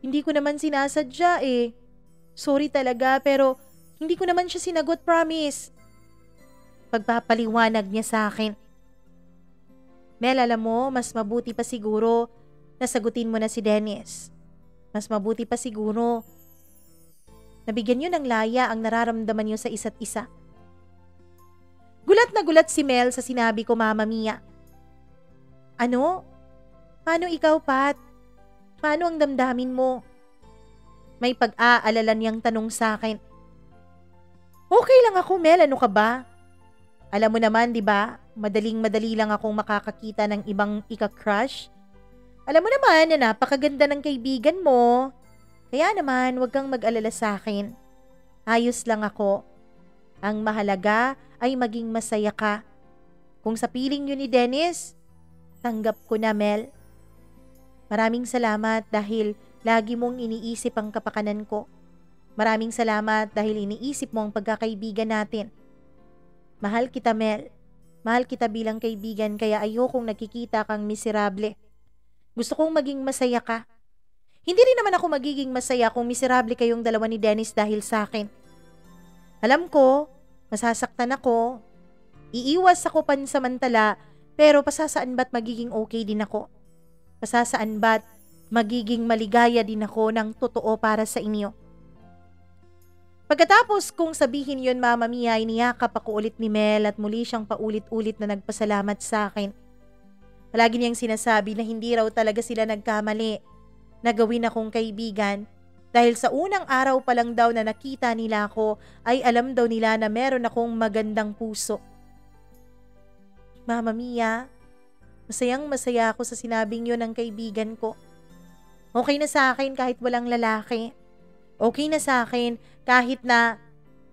Hindi ko naman sinasadya eh. Sorry talaga, pero hindi ko naman siya sinagot, promise. Pagpapaliwanag niya sa akin. Mel, alam mo, mas mabuti pa siguro na sagutin mo na si Dennis. Mas mabuti pa siguro. Nabigyan niyo ng laya ang nararamdaman niyo sa isa't isa. Gulat na gulat si Mel sa sinabi ko, Mama Mia. Ano? Paano ikaw, Pat? Paano ang damdamin mo? May pag-aalala niyang tanong sa akin. Okay lang ako, Mel. Ano ka ba? Alam mo naman, di ba? Madaling-madali lang akong makakakita ng ibang ika-crush. Alam mo naman na napakaganda ng kaibigan mo. Kaya naman, huwag kang mag-alala sa akin. Ayos lang ako. Ang mahalaga ay maging masaya ka. Kung sa piling yun ni Dennis, tanggap ko na, Mel. Maraming salamat dahil lagi mong iniisip ang kapakanan ko. Maraming salamat dahil iniisip mo ang pagkakaibigan natin. Mahal kita, Mel. Mahal kita bilang kaibigan kaya ayokong nakikita kang miserable. Gusto kong maging masaya ka. Hindi rin naman ako magiging masaya kung miserable kayong dalawa ni Dennis dahil sa akin. Alam ko, masasaktan ako, iiwas ako pansamantala, pero pasasaan ba't magiging okay din ako? Pasasaan ba't magiging maligaya din ako ng totoo para sa inyo? Pagkatapos kung sabihin yon, Mama Mia, iniyakap ako ulit ni Mel at muli siyang paulit-ulit na nagpasalamat sa akin. Palagi niyang sinasabi na hindi raw talaga sila nagkamali na gawin akong kaibigan dahil sa unang araw pa lang daw na nakita nila ako ay alam daw nila na meron akong magandang puso. Mama Mia, masayang masaya ako sa sinabing yun ng kaibigan ko. Okay na sa akin kahit walang lalaki. Okay na sa akin kahit na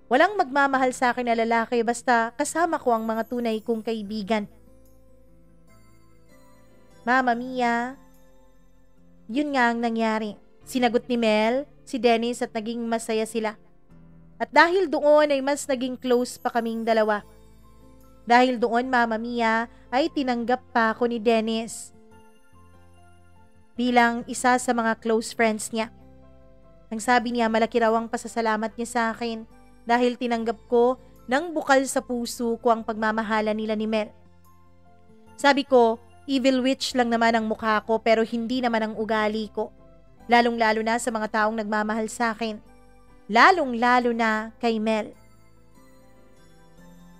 walang magmamahal sa akin na lalaki basta kasama ko ang mga tunay kong kaibigan. Mama Mia, yun nga ang nangyari. Sinagot ni Mel, si Dennis at naging masaya sila. At dahil doon ay mas naging close pa kaming dalawa. Dahil doon, Mama Mia, ay tinanggap pa ako ni Dennis bilang isa sa mga close friends niya. Ang sabi niya, malaki raw ang pasasalamat niya sa akin dahil tinanggap ko ng bukal sa puso ko ang pagmamahala nila ni Mel. Sabi ko, evil witch lang naman ang mukha ko pero hindi naman ang ugali ko. Lalong-lalo na sa mga taong nagmamahal sa akin. Lalong-lalo na kay Mel.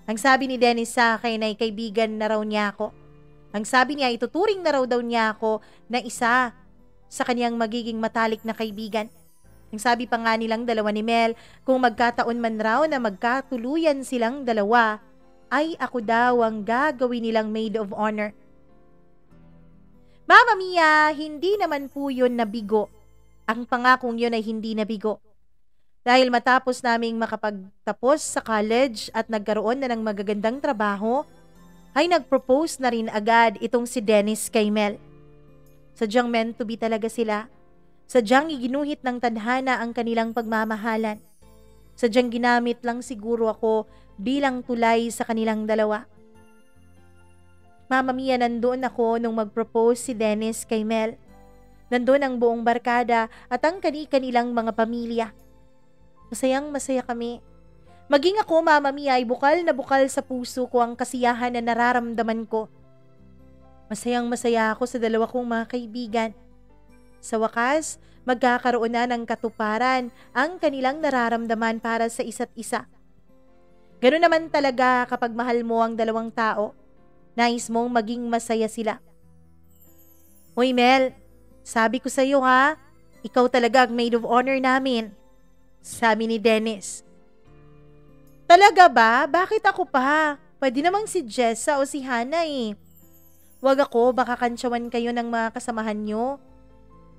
Ang sabi ni Dennis sa akin ay kaibigan na raw niya ako. Ang sabi niya, ituturing na raw daw niya ako na isa sa kanyang magiging matalik na kaibigan. Ang sabi pa nga nilang dalawa ni Mel, kung magkataon man raw na magkatuluyan silang dalawa, ay ako daw ang gagawin nilang maid of honor. Mama Mia, hindi naman po yun nabigo. Ang pangakong yun ay hindi nabigo. Dahil matapos naming makapagtapos sa college at nagkaroon na ng magagandang trabaho, ay nag-propose na rin agad itong si Dennis kay Mel. Sadyang meant to be talaga sila. Sadyang iginuhit ng tadhana ang kanilang pagmamahalan. Sadyang ginamit lang siguro ako bilang tulay sa kanilang dalawa. Mama Mia, nandoon ako nung mag-propose si Dennis kay Mel. Nandoon ang buong barkada at ang kani-kanilang mga pamilya. Masayang masaya kami. Maging ako, Mama Mia, ay bukal na bukal sa puso ko ang kasiyahan na nararamdaman ko. Masayang masaya ako sa dalawa kong mga kaibigan. Sa wakas, magkakaroon na ng katuparan ang kanilang nararamdaman para sa isa't isa. Ganoon naman talaga kapag mahal mo ang dalawang tao. Nais mong maging masaya sila. Hoy Mel, sabi ko sa iyo ha, ikaw talaga ang maid of honor namin. Sabi ni Dennis. Talaga ba? Bakit ako pa? Pwede namang si Jessa o si Hannah eh. Wag ako, baka kantsawan kayo ng mga kasamahan nyo.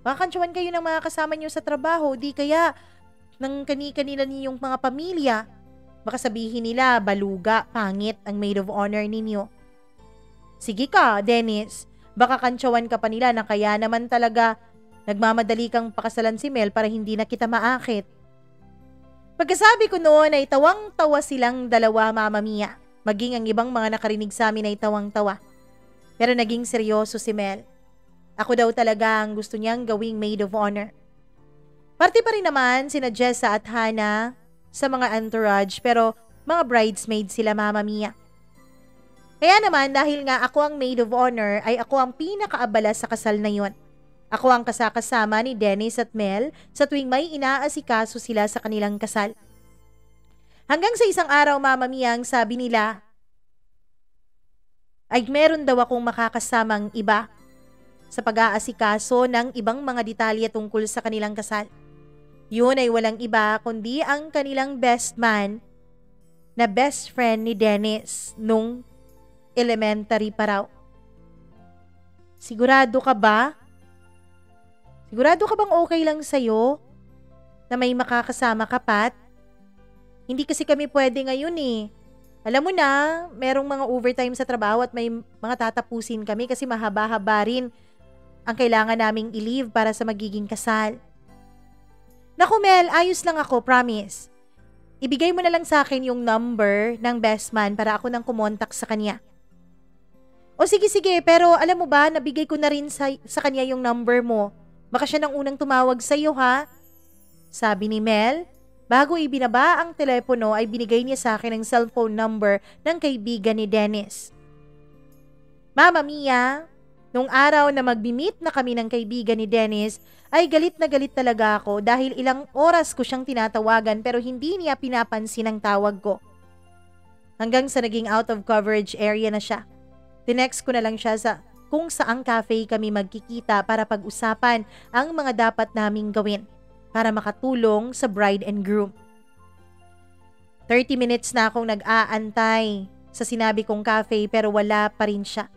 Baka kantsawan kayo ng mga kasama nyo sa trabaho, di kaya ng kani-kanila ninyong mga pamilya. Baka sabihin nila, baluga, pangit ang maid of honor ninyo. Sige ka, Dennis. Baka kantsawan ka pa nila na kaya naman talaga nagmamadali kang pakasalan si Mel para hindi na kita maakit. Pagkasabi ko noon ay tawang-tawa silang dalawa, Mama Mia. Maging ang ibang mga nakarinig sa amin ay tawang-tawa. Pero naging seryoso si Mel. Ako daw talaga ang gusto niyang gawing maid of honor. Parte pa rin naman sina Jessa at Hannah sa mga entourage pero mga bridesmaids sila, Mama Mia. Kaya naman dahil nga ako ang maid of honor ay ako ang pinakaabala sa kasal na yon. Ako ang kasakasama ni Dennis at Mel sa tuwing may inaasikaso sila sa kanilang kasal. Hanggang sa isang araw, Mama Mia, ang sabi nila ay meron daw akong makakasamang iba sa pag-aasikaso ng ibang mga detalye tungkol sa kanilang kasal. Yun ay walang iba kundi ang kanilang best man na best friend ni Dennis nung elementary pa raw. Sigurado ka ba? Sigurado ka bang okay lang sa'yo na may makakasama ka, Pat? Hindi kasi kami pwede ngayon eh. Alam mo na, merong mga overtime sa trabaho at may mga tatapusin kami kasi mahaba-haba rin ang kailangan naming i-leave para sa magiging kasal. Naku Mel, ayos lang ako, promise. Ibigay mo na lang sa akin yung number ng best man para ako nang kumontak sa kanya. O sige, pero alam mo ba, nabigay ko na rin sa kanya yung number mo. Baka siya nang unang tumawag sa'yo ha? Sabi ni Mel. Bago ibinaba ang telepono ay binigay niya sa akin ang cellphone number ng kaibigan ni Dennis. Mama Mia, nung araw na magbi-meet na kami ng kaibigan ni Dennis, ay galit na galit talaga ako dahil ilang oras ko siyang tinatawagan pero hindi niya pinapansin ang tawag ko. Hanggang sa naging out of coverage area na siya. Tinext ko na lang siya sa kung saang cafe kami magkikita para pag-usapan ang mga dapat naming gawin para makatulong sa bride and groom. 30 minutes na akong nag-aantay sa sinabi kong cafe pero wala pa rin siya.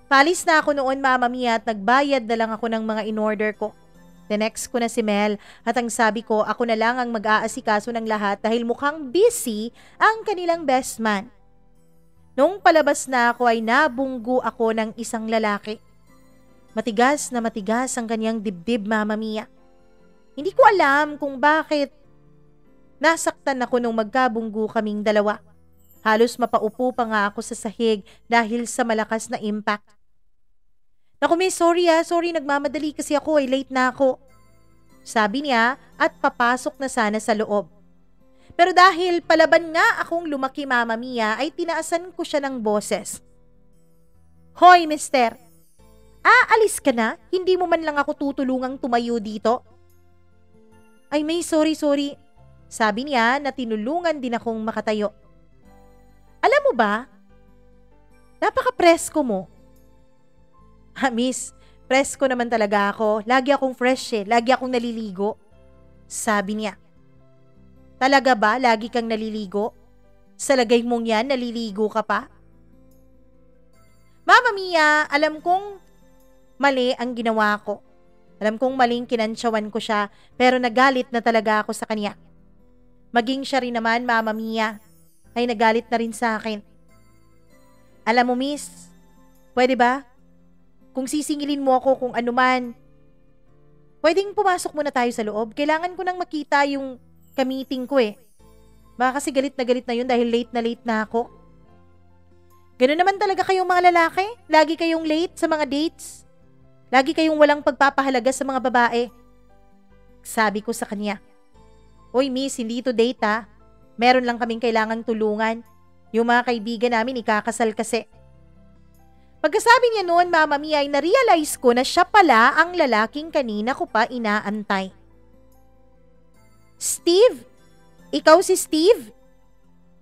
Palis na ako noon, Mama Mia, at nagbayad na lang ako ng mga in-order ko. Tinext ko na si Mel at ang sabi ko ako na lang ang mag-aasikaso ng lahat dahil mukhang busy ang kanilang best man. Nung palabas na ako ay nabunggo ako ng isang lalaki. Matigas na matigas ang kanyang dibdib, Mama Mia. Hindi ko alam kung bakit nasaktan ako nung magkabunggo kaming dalawa. Halos mapaupo pa nga ako sa sahig dahil sa malakas na impact. Naku miss, sorry nagmamadali kasi ako late na ako. Sabi niya at papasok na sana sa loob. Pero dahil palaban nga akong lumaki, Mama Mia, ay tinaasan ko siya ng boses. Hoy, mister! Aalis ka na? Hindi mo man lang ako tutulungang tumayo dito? Ay may sorry. Sabi niya na tinulungan din akong makatayo. Alam mo ba? Napaka-presko mo. Miss, presko naman talaga ako. Lagi akong fresh lagi akong naliligo. Sabi niya. Talaga ba lagi kang naliligo? Sa lagay mong yan, naliligo ka pa? Mama Mia, alam kong mali ang ginawa ko. Alam kong maling kinansyawan ko siya, pero nagalit na talaga ako sa kanya. Maging siya rin naman, Mama Mia, ay nagalit na rin sa akin. Alam mo miss, pwede ba? Kung sisingilin mo ako kung ano man, pwedeng pumasok muna tayo sa loob. Kailangan ko nang makita yung ka-meeting ko Baka kasi galit na yun dahil late na ako. Ganun naman talaga kayong mga lalaki? Lagi kayong late sa mga dates? Lagi kayong walang pagpapahalaga sa mga babae? Sabi ko sa kanya. Uy miss, hindi to date Meron lang kaming kailangang tulungan. Yung mga kaibigan namin ikakasal kasi. Pagkasabi niya noon, Mama Mia, ay na-realize ko na siya pala ang lalaking kanina ko pa inaantay. Steve? Ikaw si Steve?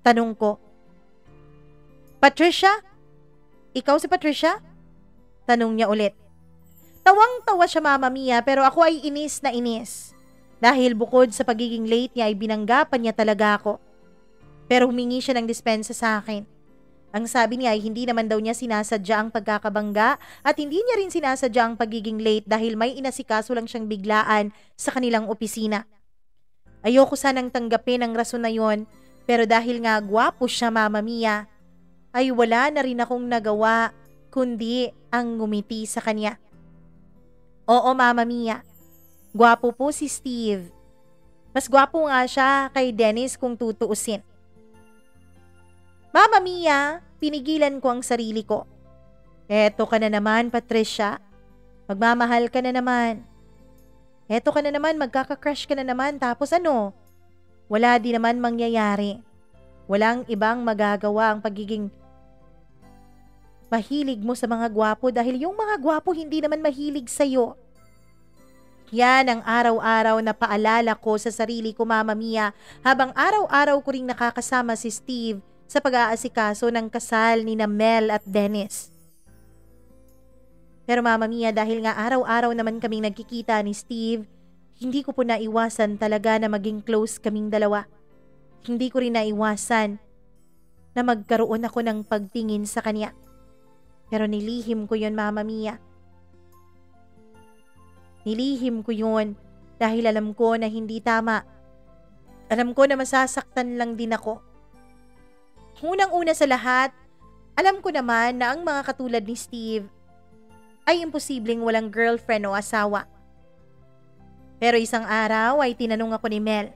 Tanong ko. Patricia? Ikaw si Patricia? Tanong niya ulit. Tawang-tawa siya, Mama Mia, pero ako ay inis na inis. Dahil bukod sa pagiging late niya ay binanggapan niya talaga ako. Pero humingi siya ng dispensa sa akin. Ang sabi niya ay hindi naman daw niya sinasadya ang pagkakabangga at hindi niya rin sinasadya ang pagiging late dahil may inasikaso lang siyang biglaan sa kanilang opisina. Ayoko sanang tanggapin ang rason na yon, pero dahil nga gwapo siya, Mama Mia, ay wala na rin akong nagawa kundi ang ngumiti sa kanya. Oo, Mama Mia, gwapo po si Steve. Mas gwapo nga siya kay Dennis kung tutuusin. Mama Mia, pinigilan ko ang sarili ko. Eto ka na naman, Patricia. Magmamahal ka na naman. Eto ka na naman, magkaka-crush ka na naman, tapos ano? Wala din naman mangyayari. Walang ibang magagawa ang pagiging mahilig mo sa mga gwapo dahil yung mga gwapo hindi naman mahilig sa'yo. Yan ang araw-araw na paalala ko sa sarili ko, Mama Mia, habang araw-araw ko ring nakakasama si Steve sa pag-aasikaso ng kasal ni Mel at Dennis. Pero Mama Mia, dahil nga araw-araw naman kaming nagkikita ni Steve, hindi ko po naiwasan talaga na maging close kaming dalawa. Hindi ko rin naiwasan na magkaroon ako ng pagtingin sa kanya. Pero nilihim ko yun, Mama Mia. Nilihim ko yun dahil alam ko na hindi tama. Alam ko na masasaktan lang din ako. Unang-una sa lahat, alam ko naman na ang mga katulad ni Steve ay imposibleng walang girlfriend o asawa. Pero isang araw ay tinanong ako ni Mel.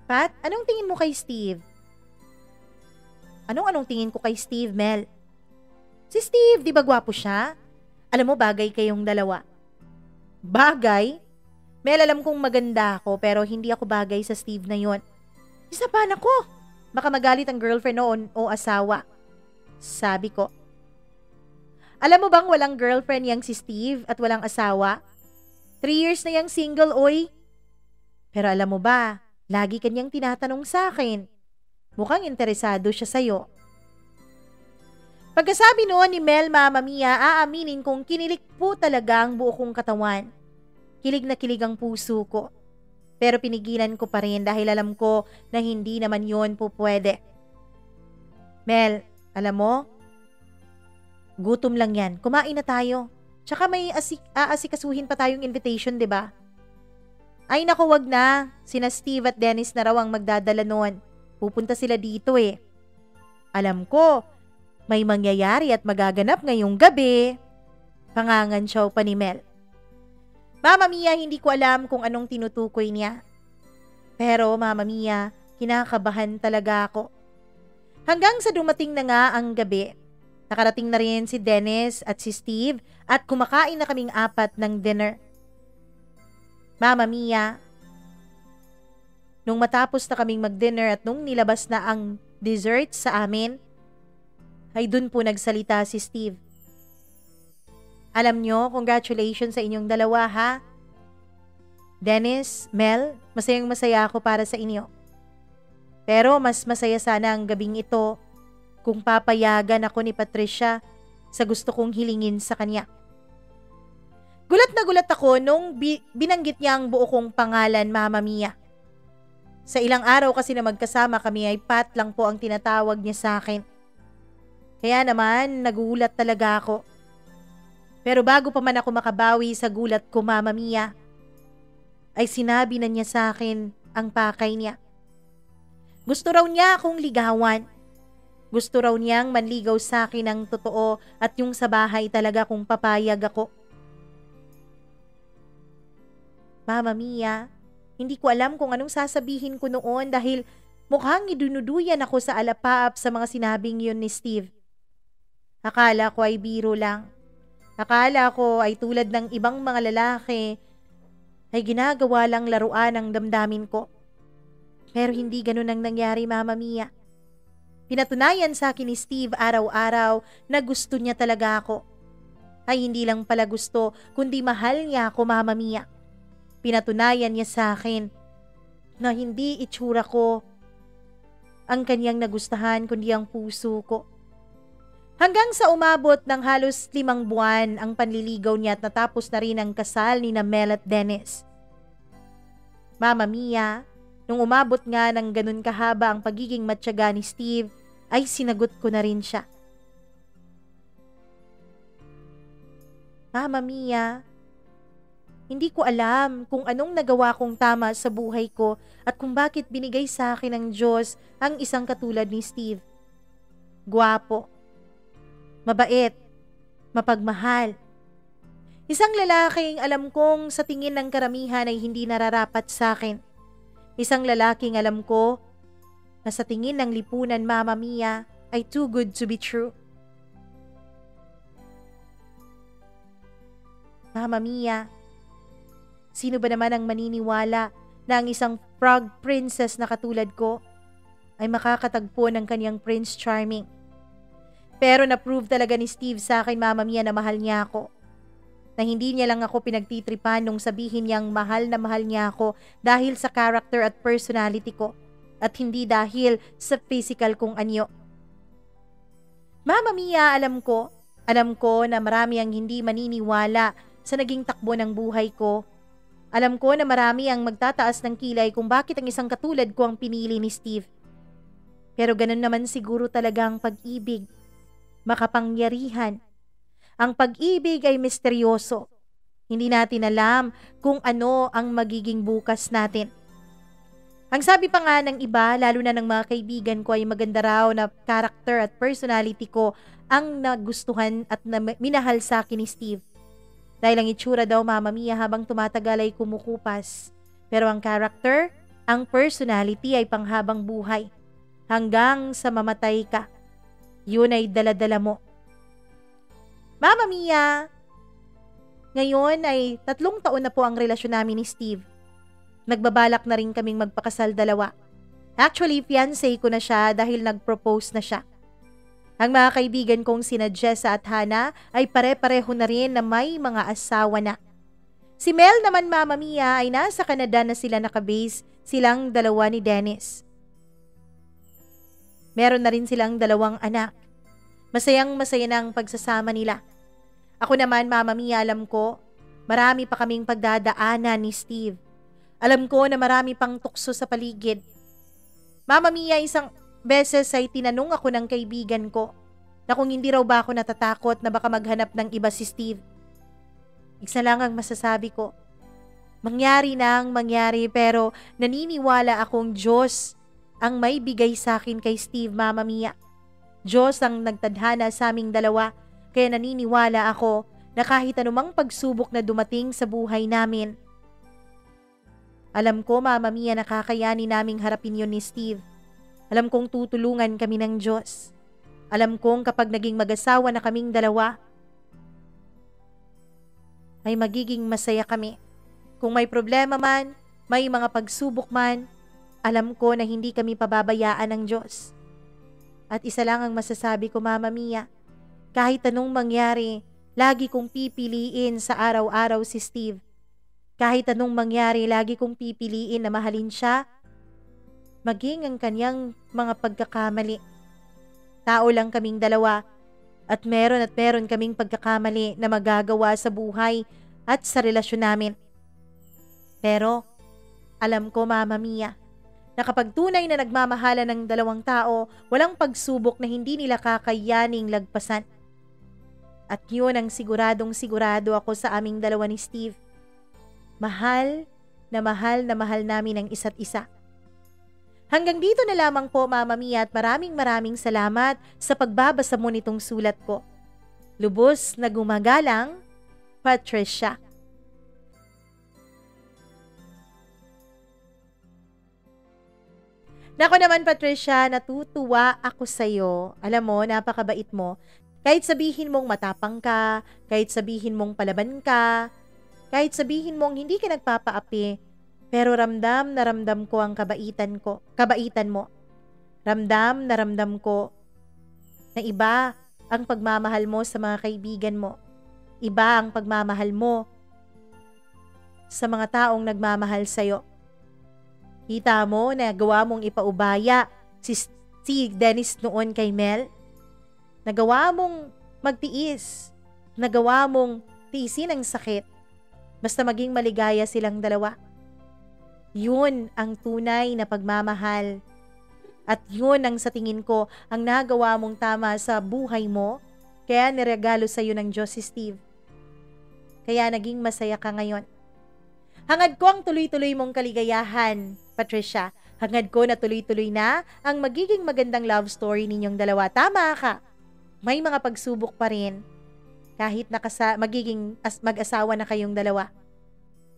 Pat, anong tingin mo kay Steve? Anong tingin ko kay Steve, Mel? Si Steve, di ba gwapo siya? Alam mo, bagay kayong dalawa. Bagay? Mel, alam kong maganda ako pero hindi ako bagay sa Steve na yon. Isa pa na ko. Baka magalit ang girlfriend noon o asawa. Sabi ko. Alam mo bang walang girlfriend yang si Steve at walang asawa? 3 years na yang single, oy. Pero alam mo ba, lagi kanyang tinatanong sa akin. Mukhang interesado siya sa'yo. Pagkasabi noon ni Mel, Mama Mia, aaminin kong kinilig po talaga ang buo kong katawan. Kilig na kilig ang puso ko. Pero pinigilan ko pa rin dahil alam ko na hindi naman yon po pwede. Mel, alam mo, gutom lang yan. Kumain na tayo. Tsaka may aasikasuhin pa tayong invitation, di ba? Ay naku, wag na. Sina Steve at Dennis na raw ang magdadala noon. Pupunta sila dito eh. Alam ko, may mangyayari at magaganap ngayong gabi. Pangangansyaw pa ni Mel. Mama Mia, hindi ko alam kung anong tinutukoy niya. Pero Mama Mia, kinakabahan talaga ako. Hanggang sa dumating na nga ang gabi. Nakarating na rin si Dennis at si Steve at kumakain na kaming 4 ng dinner. Mama Mia, nung matapos na kaming mag-dinner at nung nilabas na ang dessert sa amin, ay dun po nagsalita si Steve. Alam nyo, congratulations sa inyong dalawa ha. Dennis, Mel, masayang masaya ako para sa inyo. Pero mas masaya sana ang gabing ito kung papayagan ako ni Patricia sa gusto kong hilingin sa kanya. Gulat na gulat ako nung binanggit niya ang buo kong pangalan, Mama Mia. Sa ilang araw kasi na magkasama kami ay Pat lang po ang tinatawag niya sa akin. Kaya naman, nagulat talaga ako. Pero bago pa man ako makabawi sa gulat ko, Mama Mia, ay sinabi na niya sa akin ang pakay niya. Gusto raw niya akong ligawan. Gusto raw niyang manligaw sa akin ng totoo at yung sa bahay talaga kung papayag ako. Mama Mia, hindi ko alam kung anong sasabihin ko noon dahil mukhang idunuduyan ako sa alapaap sa mga sinabing yun ni Steve. Akala ko ay biro lang. Akala ko ay tulad ng ibang mga lalaki ay ginagawa lang laruan ang damdamin ko. Pero hindi ganun ang nangyari, Mama Mia. Pinatunayan sa akin ni Steve araw-araw na gusto niya talaga ako. Ay hindi lang pala gusto, kundi mahal niya ako, Mama Mia. Pinatunayan niya sa akin na hindi itsura ko ang kanyang nagustahan, kundi ang puso ko. Hanggang sa umabot ng halos 5 buwan ang panliligaw niya at natapos na rin ang kasal ni Mel at Dennis. Mama Mia, nung umabot nga ng ganun kahaba ang pagiging matyaga ni Steve, ay sinagot ko na rin siya. Mama Mia, hindi ko alam kung anong nagawa kong tama sa buhay ko at kung bakit binigay sa akin ng Diyos ang isang katulad ni Steve. Gwapo, mabait, mapagmahal. Isang lalaking alam kong sa tingin ng karamihan ay hindi nararapat sa akin. Isang lalaking alam ko na sa tingin ng lipunan, Mama Mia, ay too good to be true. Mama Mia, sino ba naman ang maniniwala na ang isang frog princess na katulad ko ay makakatagpo ng kanyang Prince Charming? Pero na-prove talaga ni Steve sa akin, Mama Mia, na mahal niya ako. Na hindi niya lang ako pinagtitripan nung sabihin niyang mahal na mahal niya ako dahil sa character at personality ko at hindi dahil sa physical kong anyo. Mama Mia, alam ko na marami ang hindi maniniwala sa naging takbo ng buhay ko. Alam ko na marami ang magtataas ng kilay kung bakit ang isang katulad ko ang pinili ni Steve. Pero ganun naman siguro talaga ang pag-ibig. Makapangyarihan. Ang pag-ibig ay misteryoso. Hindi natin alam kung ano ang magiging bukas natin. Ang sabi pa nga ng iba, lalo na ng mga kaibigan ko, ay maganda raw na character at personality ko ang nagustuhan at minahal sa akin ni Steve. Dahil ang itsura daw, Mama Mia, habang tumatagal ay kumukupas. Pero ang character, ang personality ay panghabang buhay. Hanggang sa mamatay ka. Yun ay dala-dala mo. Mama Mia, ngayon ay 3 taon na po ang relasyon namin ni Steve. Nagbabalak na rin kaming magpakasal dalawa. Actually, fiancé ko na siya dahil nag-propose na siya. Ang mga kaibigan kong sina Jessa at Hannah ay pare-pareho na rin na may mga asawa na. Si Mel naman, Mama Mia, ay nasa Canada na sila nakabase, silang dalawa ni Dennis. Meron na rin silang 2 anak. Masayang-masaya na ang pagsasama nila. Ako naman, Mama Mia, alam ko, marami pa kaming pagdadaanan ni Steve. Alam ko na marami pang tukso sa paligid. Mama Mia, isang beses ay tinanong ako ng kaibigan ko na kung hindi raw ba ako natatakot na baka maghanap ng iba si Steve. Isa lang ang masasabi ko. Mangyari na ang mangyari pero naniniwala akong Diyos ang may bigay sa akin kay Steve, Mama Mia. Diyos ang nagtadhana sa aming dalawa kaya naniniwala ako na kahit anumang pagsubok na dumating sa buhay namin. Alam ko, Mama Mia, na kakayanin naming harapin yun ni Steve. Alam kong tutulungan kami ng Diyos. Alam kong kapag naging mag-asawa na kaming dalawa, ay magiging masaya kami. Kung may problema man, may mga pagsubok man, alam ko na hindi kami pababayaan ng Diyos. At isa lang ang masasabi ko, Mama Mia, kahit anong mangyari, lagi kong pipiliin sa araw-araw si Steve. Kahit anong mangyari, lagi kong pipiliin na mahalin siya, maging ang kanyang mga pagkakamali. Tao lang kaming dalawa at meron kaming pagkakamali na magagawa sa buhay at sa relasyon namin. Pero alam ko, Mama Mia, na kapag tunay na nagmamahala ng 2 tao, walang pagsubok na hindi nila kakayaning lagpasan. At yun ang sigurado ako sa aming dalawa ni Steve. Mahal na mahal namin ang isa't isa. Hanggang dito na lamang po, Mama Mia, at maraming salamat sa pagbabasa mo nitong sulat ko. Lubos na gumagalang, Patricia. Nako naman, Patricia, natutuwa ako sa'yo. Alam mo, napakabait mo. Kahit sabihin mong matapang ka, kahit sabihin mong palaban ka, kahit sabihin mong hindi ka nagpapaapi, pero ramdam na ramdam ko ang kabaitan mo. Ramdam na ramdam ko na iba ang pagmamahal mo sa mga kaibigan mo. Iba ang pagmamahal mo sa mga taong nagmamahal sa'yo. Kita mo na gawa mong ipaubaya si Dennis noon kay Mel. Nagawa mong magtiis. Nagawa mong tiisin ang sakit. Basta maging maligaya silang dalawa. Yun ang tunay na pagmamahal. At yun ang sa tingin ko ang nagawa mong tama sa buhay mo. Kaya niregalo sa iyo ng Diyos si Steve. Kaya naging masaya ka ngayon. Hangad ko ang tuloy-tuloy mong kaligayahan, Patricia. Hangad ko na tuloy-tuloy na ang magiging magandang love story ninyong dalawa. Tama ka. May mga pagsubok pa rin. Kahit magiging mag-asawa na kayong dalawa.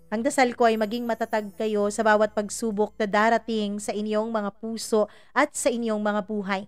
Ang dasal ko ay maging matatag kayo sa bawat pagsubok na darating sa inyong mga puso at sa inyong mga buhay.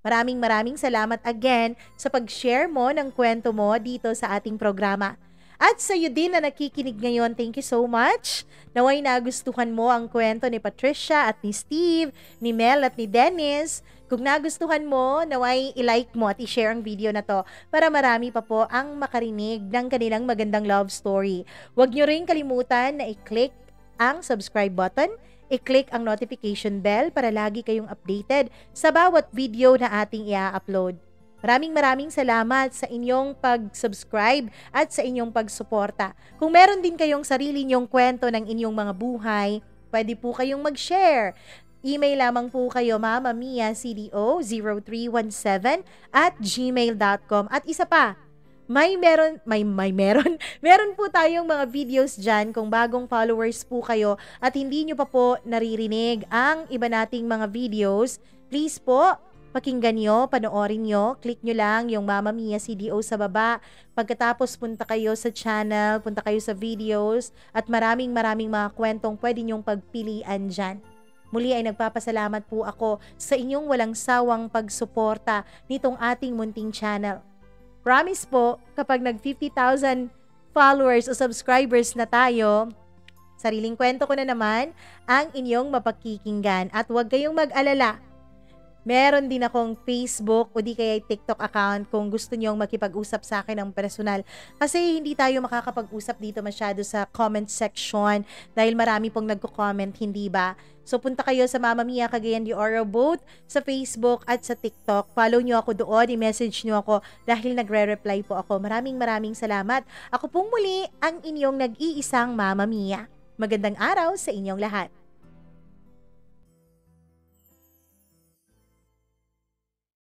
Maraming salamat again sa pag-share mo ng kwento mo dito sa ating programa. At sa iyo din na nakikinig ngayon, thank you so much. Naway nagustuhan mo ang kwento ni Patricia at ni Steve, ni Mel at ni Dennis. Kung nagustuhan mo, naway i-like mo at i-share ang video na to para marami pa po ang makarinig ng kanilang magandang love story. Huwag nyo rin kalimutan na i-click ang subscribe button, i-click ang notification bell para lagi kayong updated sa bawat video na ating i-upload. Maraming salamat sa inyong pag-subscribe at sa inyong pagsuporta. Kung meron din kayong sarili nyong kwento ng inyong mga buhay, pwede po kayong mag-share. Email lamang po kayo mamamiacdo0317@gmail.com. At isa pa, meron po tayong mga videos dyan kung bagong followers po kayo at hindi nyo pa po naririnig ang iba nating mga videos. Please po, pakinggan nyo, panoorin nyo, click nyo lang yung Mama Mia CDO sa baba. Pagkatapos punta kayo sa channel, punta kayo sa videos at maraming mga kwentong pwede nyong pagpilian dyan. Muli ay nagpapasalamat po ako sa inyong walang sawang pagsuporta nitong ating munting channel. Promise po, kapag nag 50,000 followers o subscribers na tayo, sariling kwento ko na naman ang inyong mapakikinggan. At huwag kayong mag-alala. Meron din akong Facebook o di kaya TikTok account kung gusto nyong makipag-usap sa akin ng personal. Kasi hindi tayo makakapag-usap dito masyado sa comment section dahil marami pong nagko-comment, hindi ba? So punta kayo sa Mama Mia Cagayan de Oro both sa Facebook at sa TikTok. Follow nyo ako doon, i-message nyo ako dahil nagre-reply po ako. Maraming salamat. Ako pong muli ang inyong nag-iisang Mama Mia. Magandang araw sa inyong lahat.